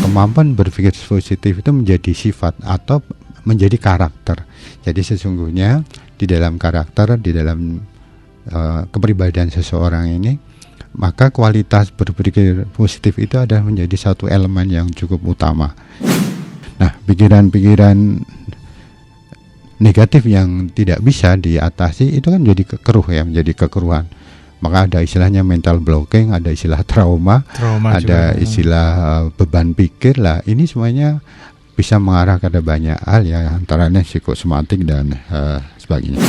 kemampuan berpikir positif itu menjadi sifat atau menjadi karakter. Jadi sesungguhnya di dalam karakter, di dalam kepribadian seseorang ini, maka kualitas berpikir positif itu adalah menjadi satu elemen yang cukup utama. Nah, pikiran-pikiran negatif yang tidak bisa diatasi itu kan menjadi keruh ya, menjadi kekeruhan. Maka ada istilahnya mental blocking, ada istilah trauma ada juga istilah beban pikir lah. Ini semuanya bisa mengarah pada banyak hal ya, antaranya psikosomatik dan sebagainya.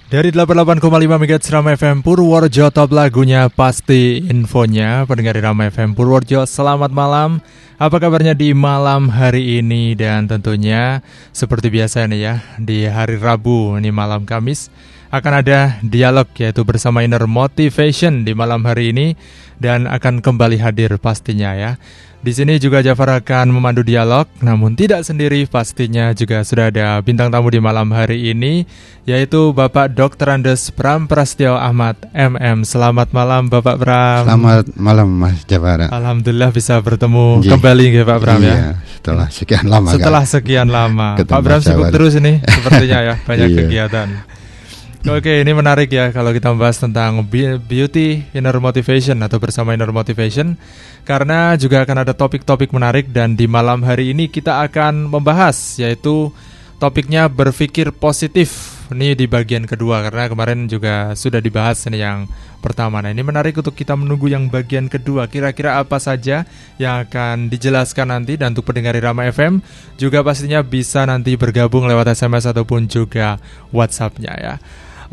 Dari 88,5 MHz Rama FM Purworejo, top lagunya Pasti Infonya. Pendengar Rama FM Purworejo, selamat malam. Apa kabarnya di malam hari ini? Dan tentunya seperti biasa nih ya, di hari Rabu, ini malam Kamis, akan ada dialog yaitu bersama Inner Motivation di malam hari ini. Dan akan kembali hadir pastinya ya. Di sini juga Jafar akan memandu dialog, namun tidak sendiri, pastinya juga sudah ada bintang tamu di malam hari ini, yaitu Bapak Dr. Andes Pram Prasetyo Ahmad MM. Selamat malam Bapak Pram. Selamat malam Mas Jafar. Alhamdulillah bisa bertemu kembali ya Pak Pram ya. Setelah sekian lama. Sekian lama. Pak Pram sibuk terus ini sepertinya ya, banyak kegiatan. Oke, ini menarik ya kalau kita membahas tentang beauty inner motivation atau bersama inner motivation, karena juga akan ada topik-topik menarik. Dan di malam hari ini kita akan membahas, yaitu topiknya berpikir positif. Ini di bagian kedua, karena kemarin juga sudah dibahas ini yang pertama. Nah, ini menarik untuk kita menunggu yang bagian kedua. Kira-kira apa saja yang akan dijelaskan nanti. Dan untuk pendengar Rama FM juga pastinya bisa nanti bergabung lewat SMS ataupun juga WhatsApp-nya ya.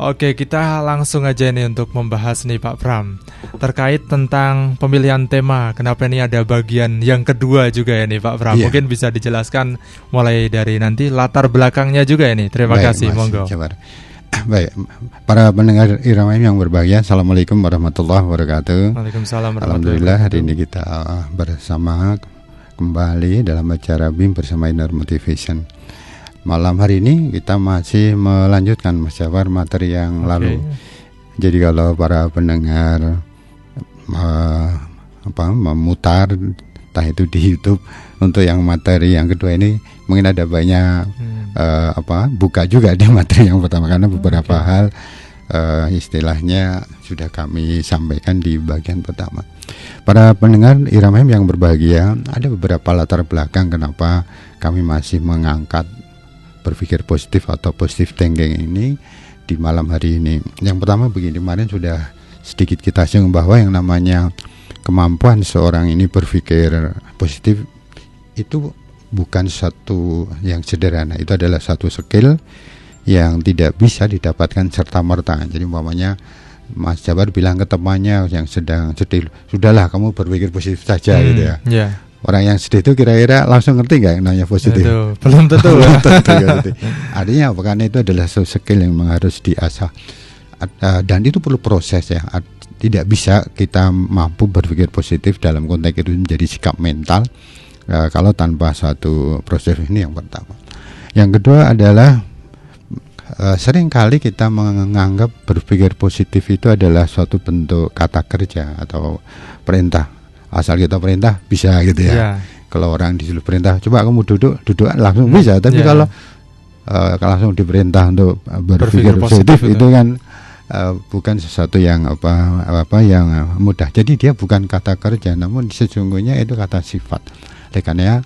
Oke, kita langsung aja nih untuk membahas nih Pak Pram, terkait tentang pemilihan tema. Kenapa ini ada bagian yang kedua juga ya nih Pak Pram? Iya. Mungkin bisa dijelaskan mulai dari nanti latar belakangnya juga ya nih. Terima kasih, monggo. Baik, para pendengar Irama yang berbahagia, Assalamualaikum warahmatullahi wabarakatuh. Waalaikumsalam warahmatullahi Alhamdulillah hari ini kita bersama kembali dalam acara BIM bersama Inner Motivation. Malam hari ini kita masih melanjutkan Mas Jafar materi yang lalu. Jadi kalau para pendengar memutar entah itu di YouTube untuk yang materi yang kedua ini, mungkin ada banyak buka juga di materi yang pertama, karena beberapa hal istilahnya sudah kami sampaikan di bagian pertama. Para pendengar Irama yang berbahagia, ada beberapa latar belakang kenapa kami masih mengangkat berpikir positif atau positive thinking ini di malam hari ini. Yang pertama begini, kemarin sudah sedikit kita singgung bahwa yang namanya kemampuan seorang ini berpikir positif itu bukan satu yang sederhana. Itu adalah satu skill yang tidak bisa didapatkan serta-merta. Jadi umpamanya Mas Jafar bilang ke temannya yang sedang sedih, sudahlah kamu berpikir positif saja gitu ya. Orang yang sedih itu kira-kira langsung ngerti nggak yang namanya positif? Belum tentu. Artinya apa? Karena itu adalah skill yang harus diasah, dan itu perlu proses ya. Tidak bisa kita mampu berpikir positif dalam konteks itu menjadi sikap mental kalau tanpa satu proses. Ini yang pertama. Yang kedua adalah seringkali kita menganggap berpikir positif itu adalah suatu bentuk kata kerja atau perintah. Asal kita perintah bisa gitu ya. Kalau orang disuruh perintah, coba kamu duduk langsung bisa. Tapi kalau langsung diperintah untuk berpikir positif itu kan bukan sesuatu yang yang mudah. Jadi dia bukan kata kerja, namun sesungguhnya itu kata sifat. Karena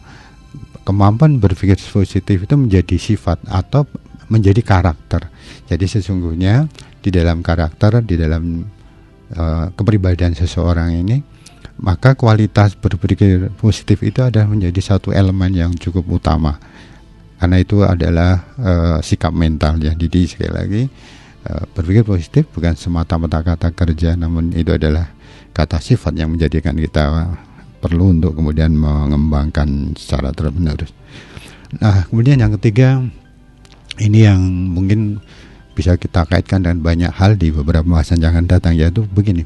kemampuan berpikir positif itu menjadi sifat atau menjadi karakter. Jadi sesungguhnya di dalam karakter, di dalam kepribadian seseorang ini, maka kualitas berpikir positif itu adalah menjadi satu elemen yang cukup utama, karena itu adalah sikap mental ya. Jadi sekali lagi, berpikir positif bukan semata-mata kata kerja, namun itu adalah kata sifat yang menjadikan kita perlu untuk kemudian mengembangkan secara terus-menerus. Nah, kemudian yang ketiga, ini yang mungkin bisa kita kaitkan dengan banyak hal di beberapa bahasan yang akan datang, yaitu begini,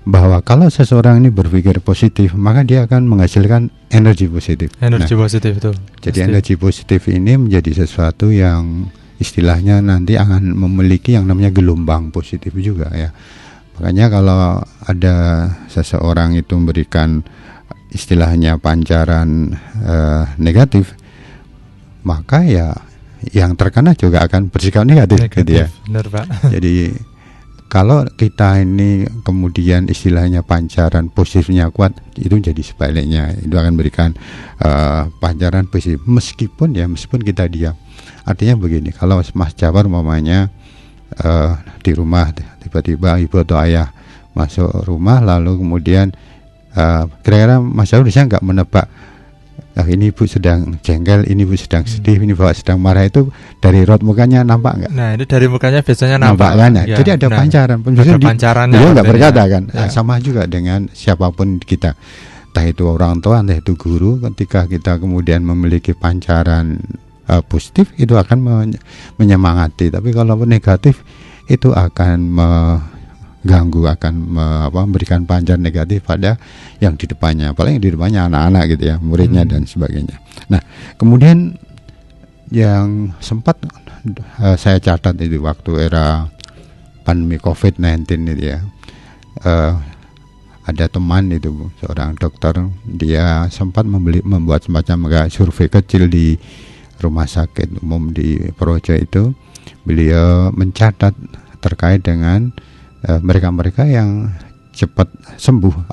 bahwa kalau seseorang ini berpikir positif, maka dia akan menghasilkan energi positif. Positif itu. Jadi energi positif ini menjadi sesuatu yang istilahnya nanti akan memiliki yang namanya gelombang positif juga ya. Makanya kalau ada seseorang itu memberikan istilahnya pancaran negatif, maka ya yang terkena juga akan bersikap negatif. Gitu ya. Benar, Pak. Jadi kalau kita ini kemudian istilahnya pancaran positifnya kuat, itu jadi sebaliknya, itu akan berikan pancaran positif meskipun kita diam. Artinya begini, kalau Mas Jafar umpamanya di rumah tiba-tiba ibu atau ayah masuk rumah, lalu kemudian kira-kira Mas Jafar bisa nggak menebak ini ibu sedang jengkel, ini ibu sedang sedih, ini bapak sedang marah, itu dari raut mukanya nampak nggak? Nah, ini dari mukanya biasanya nampak kan? Ya. Jadi ada pancaran. Ada pancarannya. Dia nggak berkata kan? Ya. Sama juga dengan siapapun kita, entah itu orang tua, entah itu guru. Ketika kita kemudian memiliki pancaran positif, itu akan menyemangati. Tapi kalau negatif, itu akan ganggu, akan memberikan pancaran negatif pada yang di depannya, apalagi yang di depannya anak-anak gitu ya, muridnya dan sebagainya. Nah, kemudian yang sempat saya catat itu waktu era pandemi COVID-19 itu ya, ada teman itu seorang dokter, dia sempat membuat semacam survei kecil di rumah sakit umum di Projo itu. Beliau mencatat terkait dengan mereka-mereka yang cepat sembuh,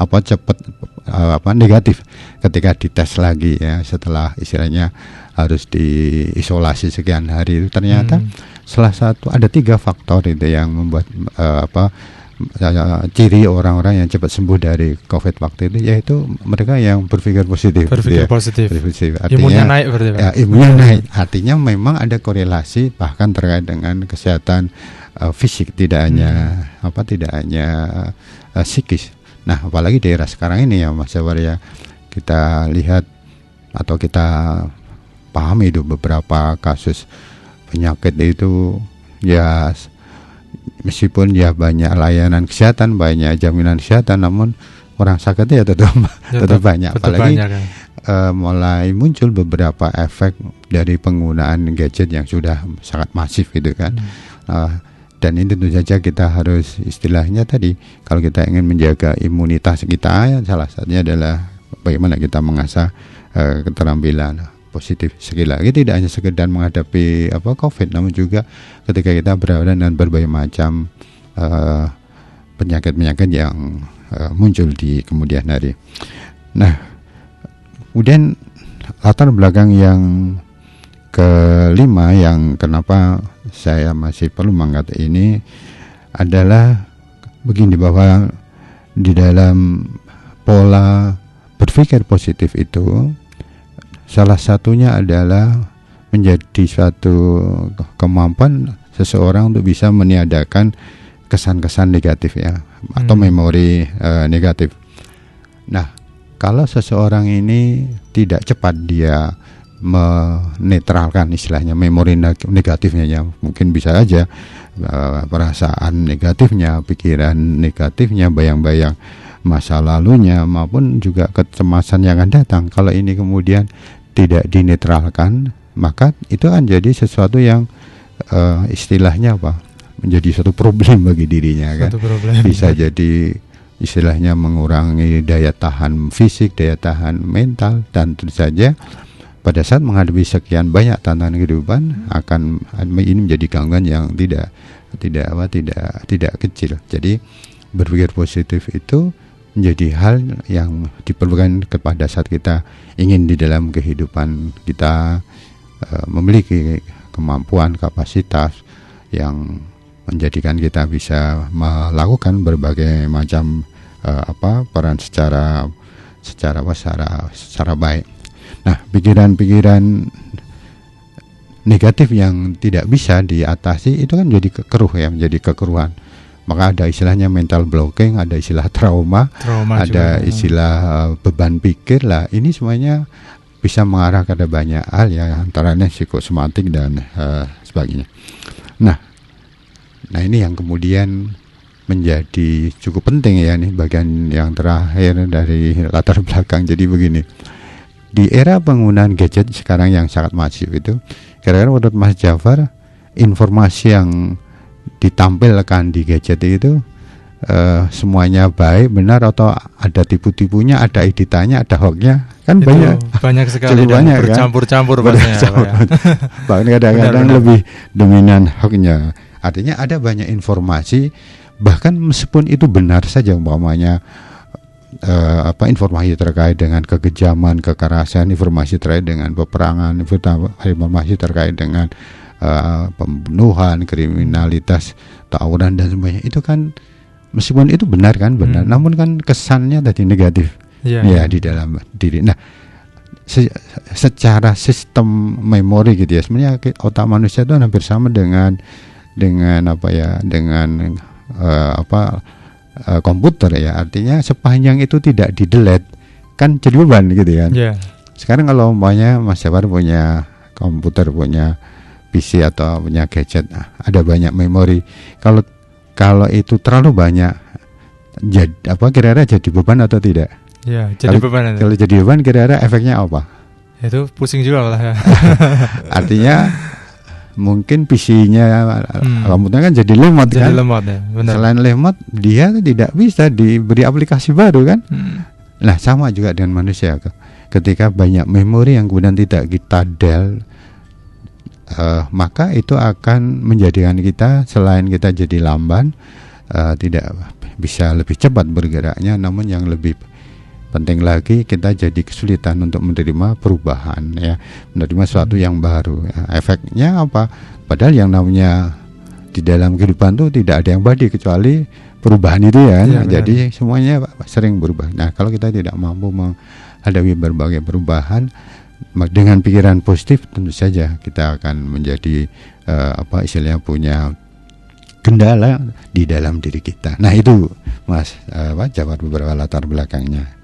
negatif ketika dites lagi ya, setelah istilahnya harus diisolasi sekian hari itu, ternyata salah satu ada 3 faktor itu yang membuat ciri orang-orang yang cepat sembuh dari COVID waktu itu, yaitu mereka yang berpikir positif. Positif. Artinya, imunnya naik berarti, Pak. Ya, imunnya naik. Artinya memang ada korelasi bahkan terkait dengan kesehatan fisik, tidak hanya psikis. Nah, apalagi di era sekarang ini ya Mas Jafar ya, kita lihat atau kita pahami itu beberapa kasus penyakit itu ya, meskipun ya banyak layanan kesehatan, banyak jaminan kesehatan, namun orang sakitnya ya tetap banyak. Apalagi banyak, kan? Mulai muncul beberapa efek dari penggunaan gadget yang sudah sangat masif gitu kan. Dan ini tentu saja kita harus istilahnya tadi, kalau kita ingin menjaga imunitas kita, salah satunya adalah bagaimana kita mengasah keterampilan positif. Sekali lagi tidak hanya sekedar menghadapi COVID, namun juga ketika kita berhadapan dengan berbagai macam penyakit-penyakit yang muncul di kemudian hari. Nah, kemudian latar belakang yang kelima yang kenapa saya masih perlu mengangkat ini adalah begini, bahwa di dalam pola berpikir positif itu salah satunya adalah menjadi suatu kemampuan seseorang untuk bisa meniadakan kesan-kesan negatif ya, atau memori negatif. Nah, kalau seseorang ini tidak cepat dia menetralkan istilahnya memori negatifnya ya, mungkin bisa aja perasaan negatifnya, pikiran negatifnya, bayang-bayang masa lalunya maupun juga kecemasan yang akan datang, kalau ini kemudian tidak dinetralkan, maka itu akan jadi sesuatu yang istilahnya menjadi suatu problem bagi dirinya kan. Bisa jadi istilahnya mengurangi daya tahan fisik, daya tahan mental, dan tentu saja pada saat menghadapi sekian banyak tantangan kehidupan akan ini menjadi gangguan yang tidak kecil. Jadi berpikir positif itu menjadi hal yang diperlukan pada saat kita ingin di dalam kehidupan kita memiliki kemampuan, kapasitas yang menjadikan kita bisa melakukan berbagai macam peran secara baik. Nah, pikiran-pikiran negatif yang tidak bisa diatasi itu kan jadi menjadi kekeruhan. Maka ada istilahnya mental blocking, ada istilah trauma ada juga istilah beban pikir lah. Ini semuanya bisa mengarah pada banyak hal ya, antaranya psikosomatik dan sebagainya. Nah ini yang kemudian menjadi cukup penting ya, nih bagian yang terakhir dari latar belakang. Jadi begini, di era penggunaan gadget sekarang yang sangat masif itu, kira-kira menurut Mas Jafar informasi yang ditampilkan di gadget itu semuanya baik, benar, atau ada tipu-tipunya, ada editannya, ada hoaxnya, kan itu banyak sekali dan banyak, bercampur-campur kan? Bahkan kadang-kadang lebih dominan hoaxnya. Artinya ada banyak informasi, bahkan meskipun itu benar saja, umpamanya informasi terkait dengan kekejaman, kekerasan, informasi terkait dengan peperangan, informasi terkait dengan pembunuhan, kriminalitas, tawuran dan sebagainya, itu kan meskipun itu benar kan, namun kan kesannya tadi negatif di dalam diri. Nah, secara sistem memori gitu ya, sebenarnya otak manusia itu hampir sama dengan komputer ya. Artinya sepanjang itu tidak di-delete kan jadi beban gitu kan. Sekarang kalau umpamanya Mas Jafar punya komputer, punya PC atau punya gadget, ada banyak memori, kalau itu terlalu banyak, kira-kira jadi beban atau tidak? Ya, jadi beban. Kalau jadi beban, kira-kira efeknya apa? Itu pusing juga malah ya. Artinya mungkin PC-nya, komputernya kan jadi lemot kan? Lemot ya, benar. Selain lemot, dia tidak bisa diberi aplikasi baru kan? Nah, sama juga dengan manusia. Ketika banyak memori yang kemudian tidak kita maka itu akan menjadikan kita, selain kita jadi lamban, tidak bisa lebih cepat bergeraknya, namun yang lebih penting lagi kita jadi kesulitan untuk menerima perubahan ya, menerima sesuatu yang baru ya. Efeknya apa? Padahal yang namanya di dalam kehidupan tuh tidak ada yang abadi kecuali perubahan itu ya. Jadi semuanya sering berubah. Nah, kalau kita tidak mampu menghadapi berbagai perubahan dengan pikiran positif, tentu saja kita akan menjadi istilahnya punya kendala di dalam diri kita. Nah, itu Mas Jafar beberapa latar belakangnya.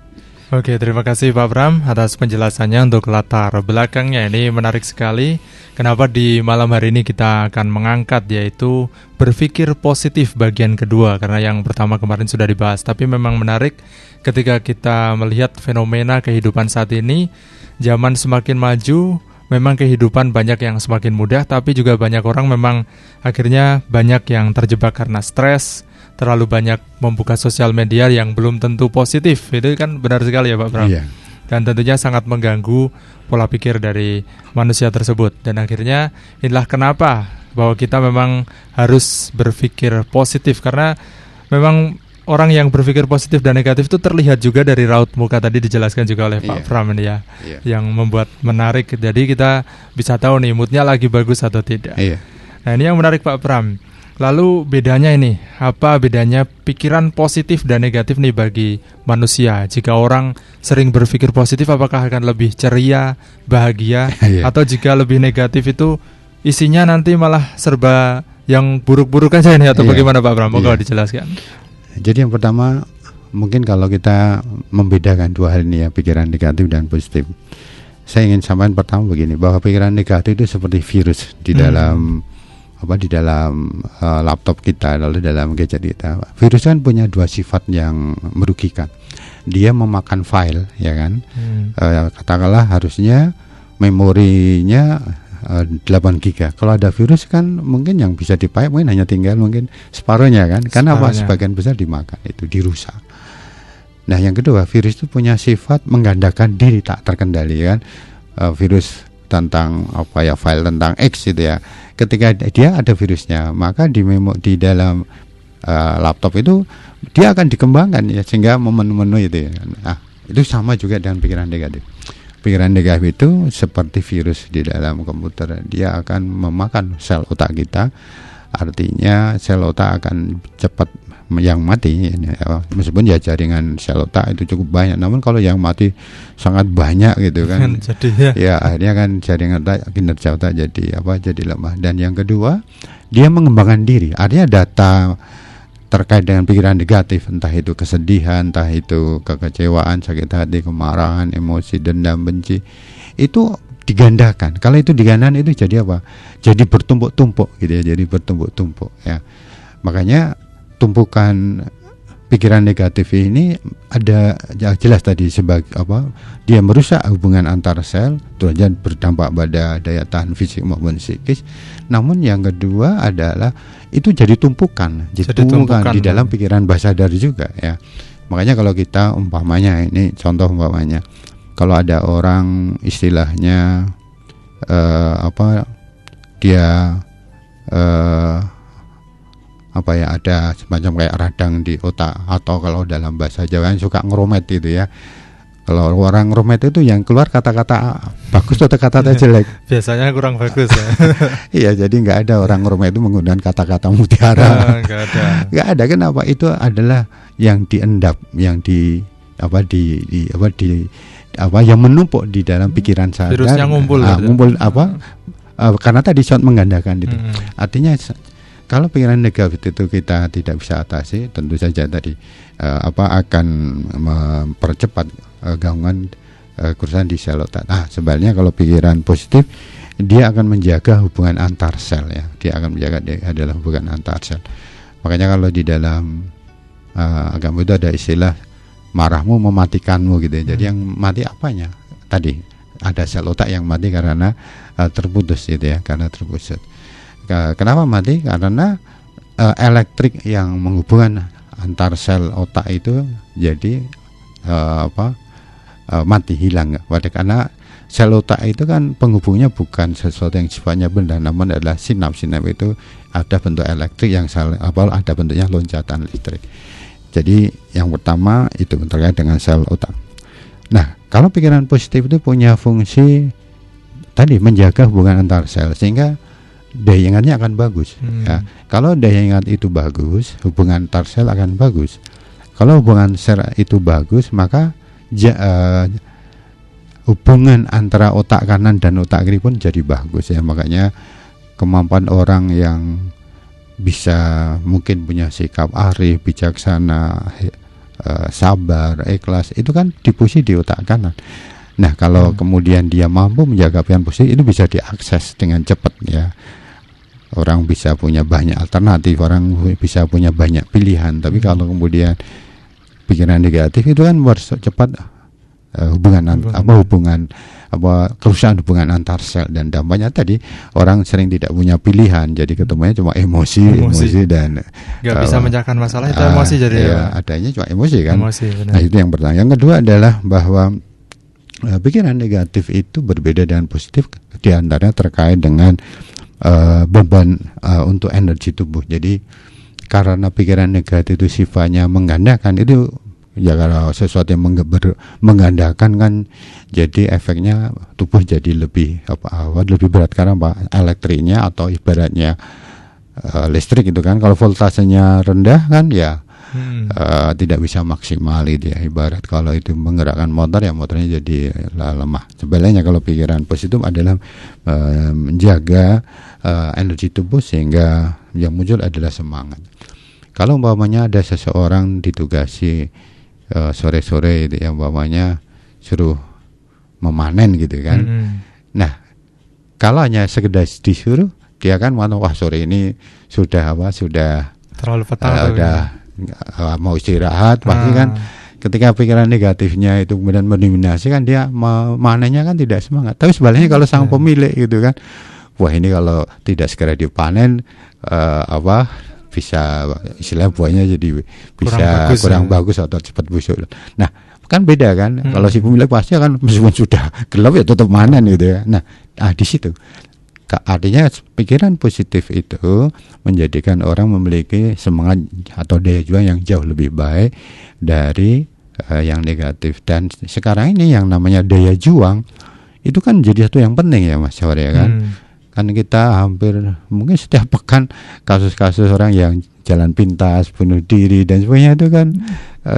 Oke, terima kasih Pak Bram atas penjelasannya untuk latar belakangnya. Ini menarik sekali. Kenapa di malam hari ini kita akan mengangkat, yaitu berpikir positif bagian kedua, karena yang pertama kemarin sudah dibahas. Tapi memang menarik ketika kita melihat fenomena kehidupan saat ini. Zaman semakin maju, memang kehidupan banyak yang semakin mudah, tapi juga banyak orang memang akhirnya banyak yang terjebak karena stres, terlalu banyak membuka sosial media yang belum tentu positif. Itu kan benar sekali ya Pak Bram. Dan tentunya sangat mengganggu pola pikir dari manusia tersebut. Dan akhirnya inilah kenapa bahwa kita memang harus berpikir positif, karena memang orang yang berpikir positif dan negatif itu terlihat juga dari raut muka, tadi dijelaskan juga oleh Pak Bram ini ya, yang membuat menarik. Jadi kita bisa tahu nih moodnya lagi bagus atau tidak. Nah, ini yang menarik Pak Bram. Lalu bedanya ini, apa bedanya pikiran positif dan negatif nih bagi manusia? Jika orang sering berpikir positif, apakah akan lebih ceria, bahagia, atau jika lebih negatif itu isinya nanti malah serba yang buruk-buruk aja ini, atau bagaimana Pak Bram? Monggo dijelaskan. Jadi yang pertama, mungkin kalau kita membedakan dua hal ini ya, pikiran negatif dan positif, saya ingin sampaikan pertama begini, bahwa pikiran negatif itu seperti virus di dalam laptop kita, lalu dalam gadget kita. Virus kan punya dua sifat yang merugikan. Dia memakan file, ya kan? Katakanlah harusnya memorinya 8 GB. Kalau ada virus kan mungkin yang bisa dipakai mungkin hanya tinggal mungkin separuhnya kan, karena apa? Sebagian besar dimakan, itu dirusak. Nah, yang kedua, virus itu punya sifat menggandakan diri, tak terkendali kan. Virus tentang file tentang X itu ya, ketika dia ada virusnya, maka di dalam laptop itu dia akan dikembangkan ya, sehingga memenuhi itu ya. Nah, itu sama juga dengan pikiran negatif. Pikiran negatif itu seperti virus di dalam komputer, dia akan memakan sel otak kita. Artinya sel otak akan cepat yang mati ya. Meskipun ya jaringan sel otak itu cukup banyak, namun kalau yang mati sangat banyak gitu kan. Jadi, ya akhirnya kan jaringan otak, kinerja otak jadi lemah. Dan yang kedua, dia mengembangkan diri. Artinya data terkait dengan pikiran negatif, entah itu kesedihan, entah itu kekecewaan, sakit hati, kemarahan, emosi, dendam, benci, itu digandakan. Kalau itu digandakan itu jadi apa? Jadi bertumpuk-tumpuk gitu ya, jadi bertumpuk-tumpuk ya. Makanya tumpukan pikiran negatif ini ada jelas tadi sebagai dia merusak hubungan antar sel, dan berdampak pada daya tahan fisik maupun psikis. Namun yang kedua adalah itu jadi tumpukan di dalam pikiran bawah sadar juga ya. Makanya kalau kita umpamanya, ini contoh umpamanya, kalau ada orang istilahnya dia ada semacam kayak radang di otak, atau kalau dalam bahasa Jawa suka ngeromet gitu ya. Kalau orang ngeromet itu yang keluar kata-kata bagus atau kata-kata jelek. Biasanya kurang bagus ya. Iya, jadi nggak ada orang ngeromet itu menggunakan kata-kata mutiara. Nggak ada. Kenapa? Itu adalah yang diendap, yang yang menumpuk di dalam pikiran sadar. Virusnya ngumpul. Karena tadi sangat menggandakan itu. Artinya kalau pikiran negatif itu kita tidak bisa atasi, tentu saja tadi akan mempercepat gangguan kerusakan di sel otak. Sebaliknya kalau pikiran positif, dia akan menjaga hubungan antar sel ya. Dia akan menjaga adalah hubungan antar sel. Makanya kalau di dalam agama itu ada istilah marahmu mematikanmu gitu ya. Jadi yang mati apanya? Tadi ada sel otak yang mati karena terputus gitu ya, karena terputus. Kenapa mati? Karena elektrik yang menghubungkan antar sel otak itu jadi mati, hilang. Karena sel otak itu kan penghubungnya bukan sesuatu yang sifatnya benda, namun adalah sinaps. Sinaps itu ada bentuk elektrik yang ada bentuknya loncatan listrik. Jadi yang pertama itu terkait dengan sel otak. Nah, kalau pikiran positif itu punya fungsi tadi menjaga hubungan antar sel, sehingga daya ingatnya akan bagus. Ya. Kalau daya ingat itu bagus, hubungan antar sel akan bagus. Kalau hubungan sel itu bagus, maka hubungan antara otak kanan dan otak kiri pun jadi bagus ya. Makanya kemampuan orang yang bisa mungkin punya sikap arif, bijaksana, sabar, ikhlas, itu kan dipusi di otak kanan. Nah, kalau kemudian dia mampu menjaga pikiran positif, itu bisa diakses dengan cepat ya. Orang bisa punya banyak alternatif, orang bisa punya banyak pilihan. Tapi kalau kemudian pikiran negatif itu kan cepat kerusakan hubungan antar sel, dan dampaknya tadi orang sering tidak punya pilihan, jadi ketemunya cuma emosi dan nggak bisa menyelesaikan masalah, itu emosi jadi adanya cuma emosi kan. Nah, itu yang pertama. Yang kedua adalah bahwa pikiran negatif itu berbeda dengan positif, diantaranya terkait dengan beban untuk energi tubuh. Jadi karena pikiran negatif itu sifatnya menggandakan, itu ya kalau sesuatu yang menggandakan kan, jadi efeknya tubuh jadi lebih berat karena elektriknya atau ibaratnya listrik itu kan, kalau voltasenya rendah kan ya tidak bisa maksimal itu ya. Ibarat kalau itu menggerakkan motor, ya motornya jadi lemah. Sebaliknya kalau pikiran positif adalah menjaga energi tubuh, sehingga yang muncul adalah semangat. Kalau umpamanya ada seseorang ditugasi sore-sore itu ya, umpamanya suruh memanen gitu kan. Nah, kalau hanya sekedar disuruh, dia kan wah sore ini sudah terlalu petang, mau istirahat, pasti kan ketika pikiran negatifnya itu kemudian mendominasi kan, dia manennya kan tidak semangat. Tapi sebaliknya kalau sang pemilik gitu kan, wah ini kalau tidak segera dipanen bisa istilahnya buahnya jadi kurang bagus atau cepat busuk. Nah, kan beda kan. Kalau si pemilik pasti akan meskipun sudah gelap ya tetap panen gitu ya. Nah, di situ artinya pikiran positif itu menjadikan orang memiliki semangat atau daya juang yang jauh lebih baik dari yang negatif. Dan sekarang ini yang namanya daya juang itu kan jadi satu yang penting ya Mas Syawari ya kan. Kan kita hampir mungkin setiap pekan kasus-kasus orang yang jalan pintas, bunuh diri dan sebagainya, itu kan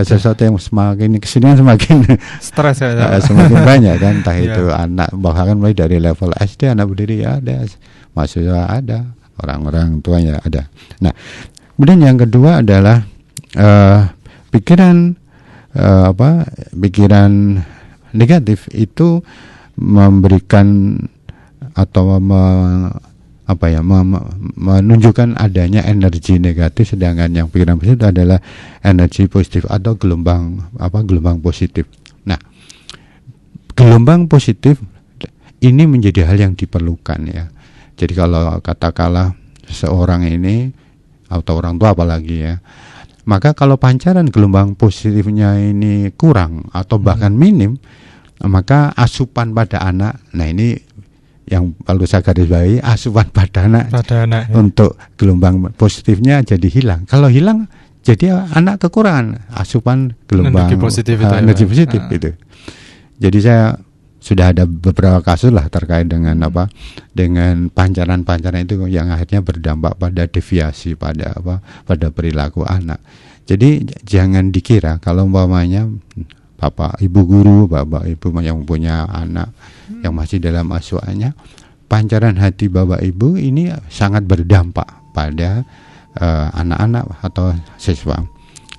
sesuatu yang semakin kesini semakin stres semakin banyak kan. Entah itu anak, bahkan mulai dari level SD anak berdiri ada, mahasiswa ada, orang-orang tuanya ada. Nah, kemudian yang kedua adalah pikiran negatif itu memberikan atau menunjukkan adanya energi negatif, sedangkan yang pikiran positif itu adalah energi positif atau gelombang positif. Nah, gelombang positif ini menjadi hal yang diperlukan ya. Jadi kalau katakanlah seorang ini atau orang tua apalagi ya, maka kalau pancaran gelombang positifnya ini kurang atau bahkan minim, maka asupan pada anak, nah ini yang perlu saya garis bawahi, asupan pada anak ya. Untuk gelombang positifnya jadi hilang. Kalau hilang, jadi anak kekurangan asupan gelombang energi positif itu. Jadi saya sudah ada beberapa kasus lah terkait dengan dengan pancaran-pancaran itu yang akhirnya berdampak pada deviasi pada perilaku anak. Jadi jangan dikira kalau umpamanya Bapak Ibu guru, Bapak Ibu yang punya anak yang masih dalam asuhannya, pancaran hati Bapak Ibu ini sangat berdampak pada anak-anak atau siswa.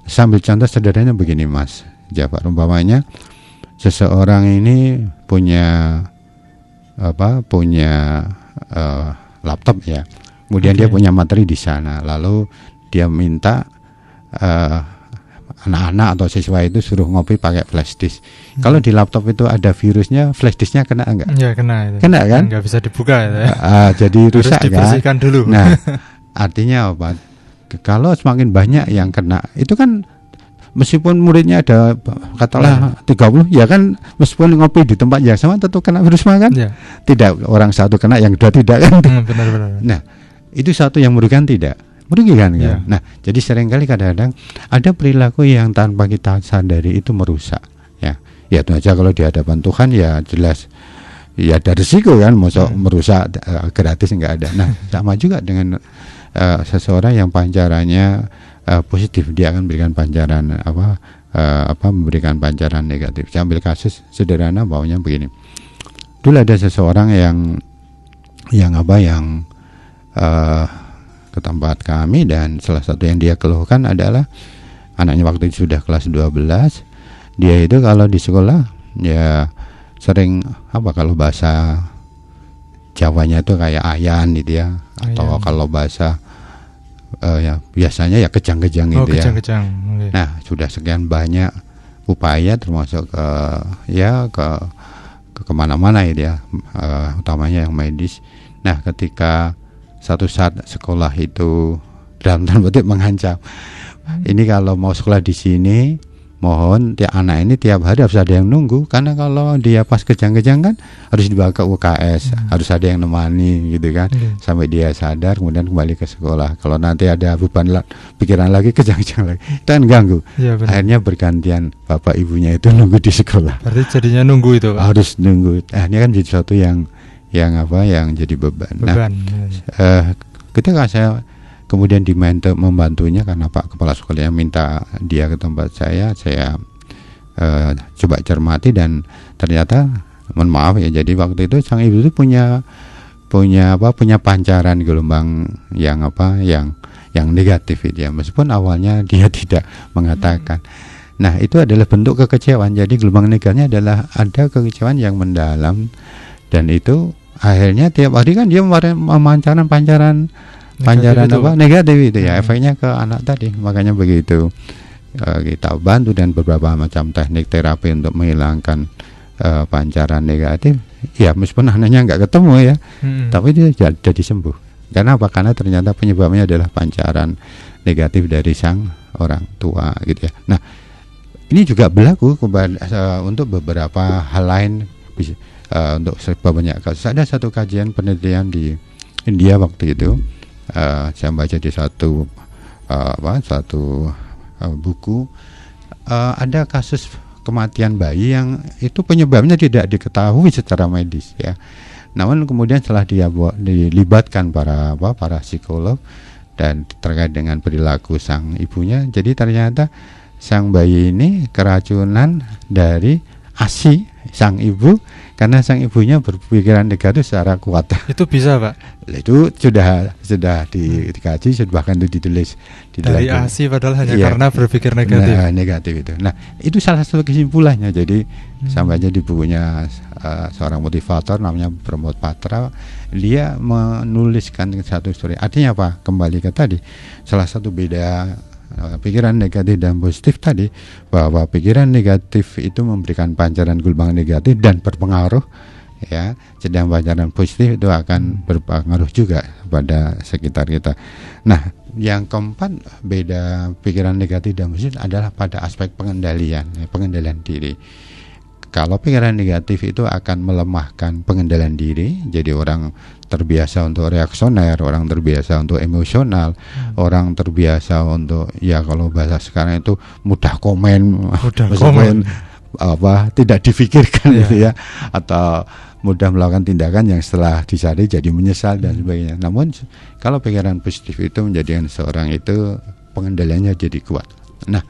Sambil contoh sederhananya begini Mas Jafar, umpamanya seseorang ini punya laptop ya, kemudian dia punya materi di sana, lalu dia minta anak-anak atau siswa itu suruh ngopi pakai flash disk. Kalau di laptop itu ada virusnya, flash disknya kena enggak? Ya kena itu. Kena kan? Enggak bisa dibuka ya. Jadi rusak kan? Dibersihkan dulu. Nah, artinya apa? Kalau semakin banyak yang kena, itu kan meskipun muridnya ada katakanlah 30, ya kan meskipun ngopi di tempat yang sama tentu kena virus kan? Ya. Tidak orang satu kena yang dua tidak kan? Benar-benar. Nah, itu satu yang merugikan tidak? Merugikan kan? Nah, jadi seringkali kadang-kadang ada perilaku yang tanpa kita sadari itu merusak ya. Ya itu aja, kalau di hadapan Tuhan ya jelas ya ada risiko kan, masa merusak gratis enggak ada. Nah, sama juga dengan seseorang yang pancarannya positif, dia akan memberikan pancaran memberikan pancaran negatif. Saya ambil kasus sederhana bawahnya begini. Dulu ada seseorang yang ke tempat kami, dan salah satu yang dia keluhkan adalah anaknya waktu itu sudah kelas 12. Dia itu kalau di sekolah ya sering kalau bahasa Jawanya itu kayak ayan gitu ya, atau kalau bahasa ya biasanya ya kejang-kejang gitu ya. Kejang-kejang. Okay. Nah, sudah sekian banyak upaya termasuk ke kemana-mana gitu ya, utamanya yang medis. Nah, ketika satu saat sekolah itu dalam tanda petik mengancam, ini kalau mau sekolah di sini mohon anak ini tiap hari harus ada yang nunggu, karena kalau dia pas kejang-kejang kan harus dibawa ke UKS, harus ada yang nemani gitu kan, sampai dia sadar kemudian kembali ke sekolah. Kalau nanti ada beban pikiran lagi, kejang-kejang lagi, itu kan ganggu. Ya, akhirnya bergantian bapak ibunya itu nunggu di sekolah. Berarti jadinya nunggu itu Pak? Harus nunggu. Ini kan jadi sesuatu yang jadi beban. Nah, ketika saya kemudian diminta membantunya karena Pak Kepala Sekolahnya minta dia ke tempat saya coba cermati, dan ternyata mohon maaf ya, jadi waktu itu sang ibu itu punya pancaran gelombang yang negatif itu ya, meskipun awalnya dia tidak mengatakan. Nah, itu adalah bentuk kekecewaan. Jadi gelombang negatifnya adalah ada kekecewaan yang mendalam, dan itu akhirnya tiap hari kan dia memancarkan pancaran negatif itu ya, efeknya ke anak tadi. Makanya begitu kita bantu dan beberapa macam teknik terapi untuk menghilangkan pancaran negatif, ya meskipun anaknya nggak ketemu ya, tapi dia jadi sembuh. Karena apa? Karena ternyata penyebabnya adalah pancaran negatif dari sang orang tua gitu ya. Nah, ini juga berlaku untuk beberapa hal lain. Untuk banyak kasus. Ada satu kajian penelitian di India waktu itu, saya baca di satu buku, ada kasus kematian bayi yang itu penyebabnya tidak diketahui secara medis ya. Namun kemudian setelah dilibatkan para psikolog dan terkait dengan perilaku sang ibunya, jadi ternyata sang bayi ini keracunan dari ASI sang ibu, karena sang ibunya berpikiran negatif secara kuat. Itu bisa, Pak? Itu sudah dikaji, bahkan itu ditulis dari ASI, padahal hanya karena berpikir negatif. Negatif itu. Nah, itu salah satu kesimpulannya. Jadi sampai aja di bukunya seorang motivator namanya Pramod Patra, dia menuliskan satu story. Artinya apa? Kembali ke tadi, salah satu beda pikiran negatif dan positif tadi, bahwa pikiran negatif itu memberikan pancaran gelombang negatif dan berpengaruh, ya, sedang pancaran positif itu akan berpengaruh juga pada sekitar kita. Nah, yang keempat, beda pikiran negatif dan positif adalah pada aspek pengendalian diri. Kalau pikiran negatif itu akan melemahkan pengendalian diri, jadi orang terbiasa untuk reaksioner, orang terbiasa untuk emosional, orang terbiasa untuk, ya kalau bahasa sekarang itu mudah komen, tidak difikirkan gitu ya, atau mudah melakukan tindakan yang setelah disadari jadi menyesal dan sebagainya. Namun kalau pikiran positif itu menjadikan seorang itu pengendaliannya jadi kuat. Nah,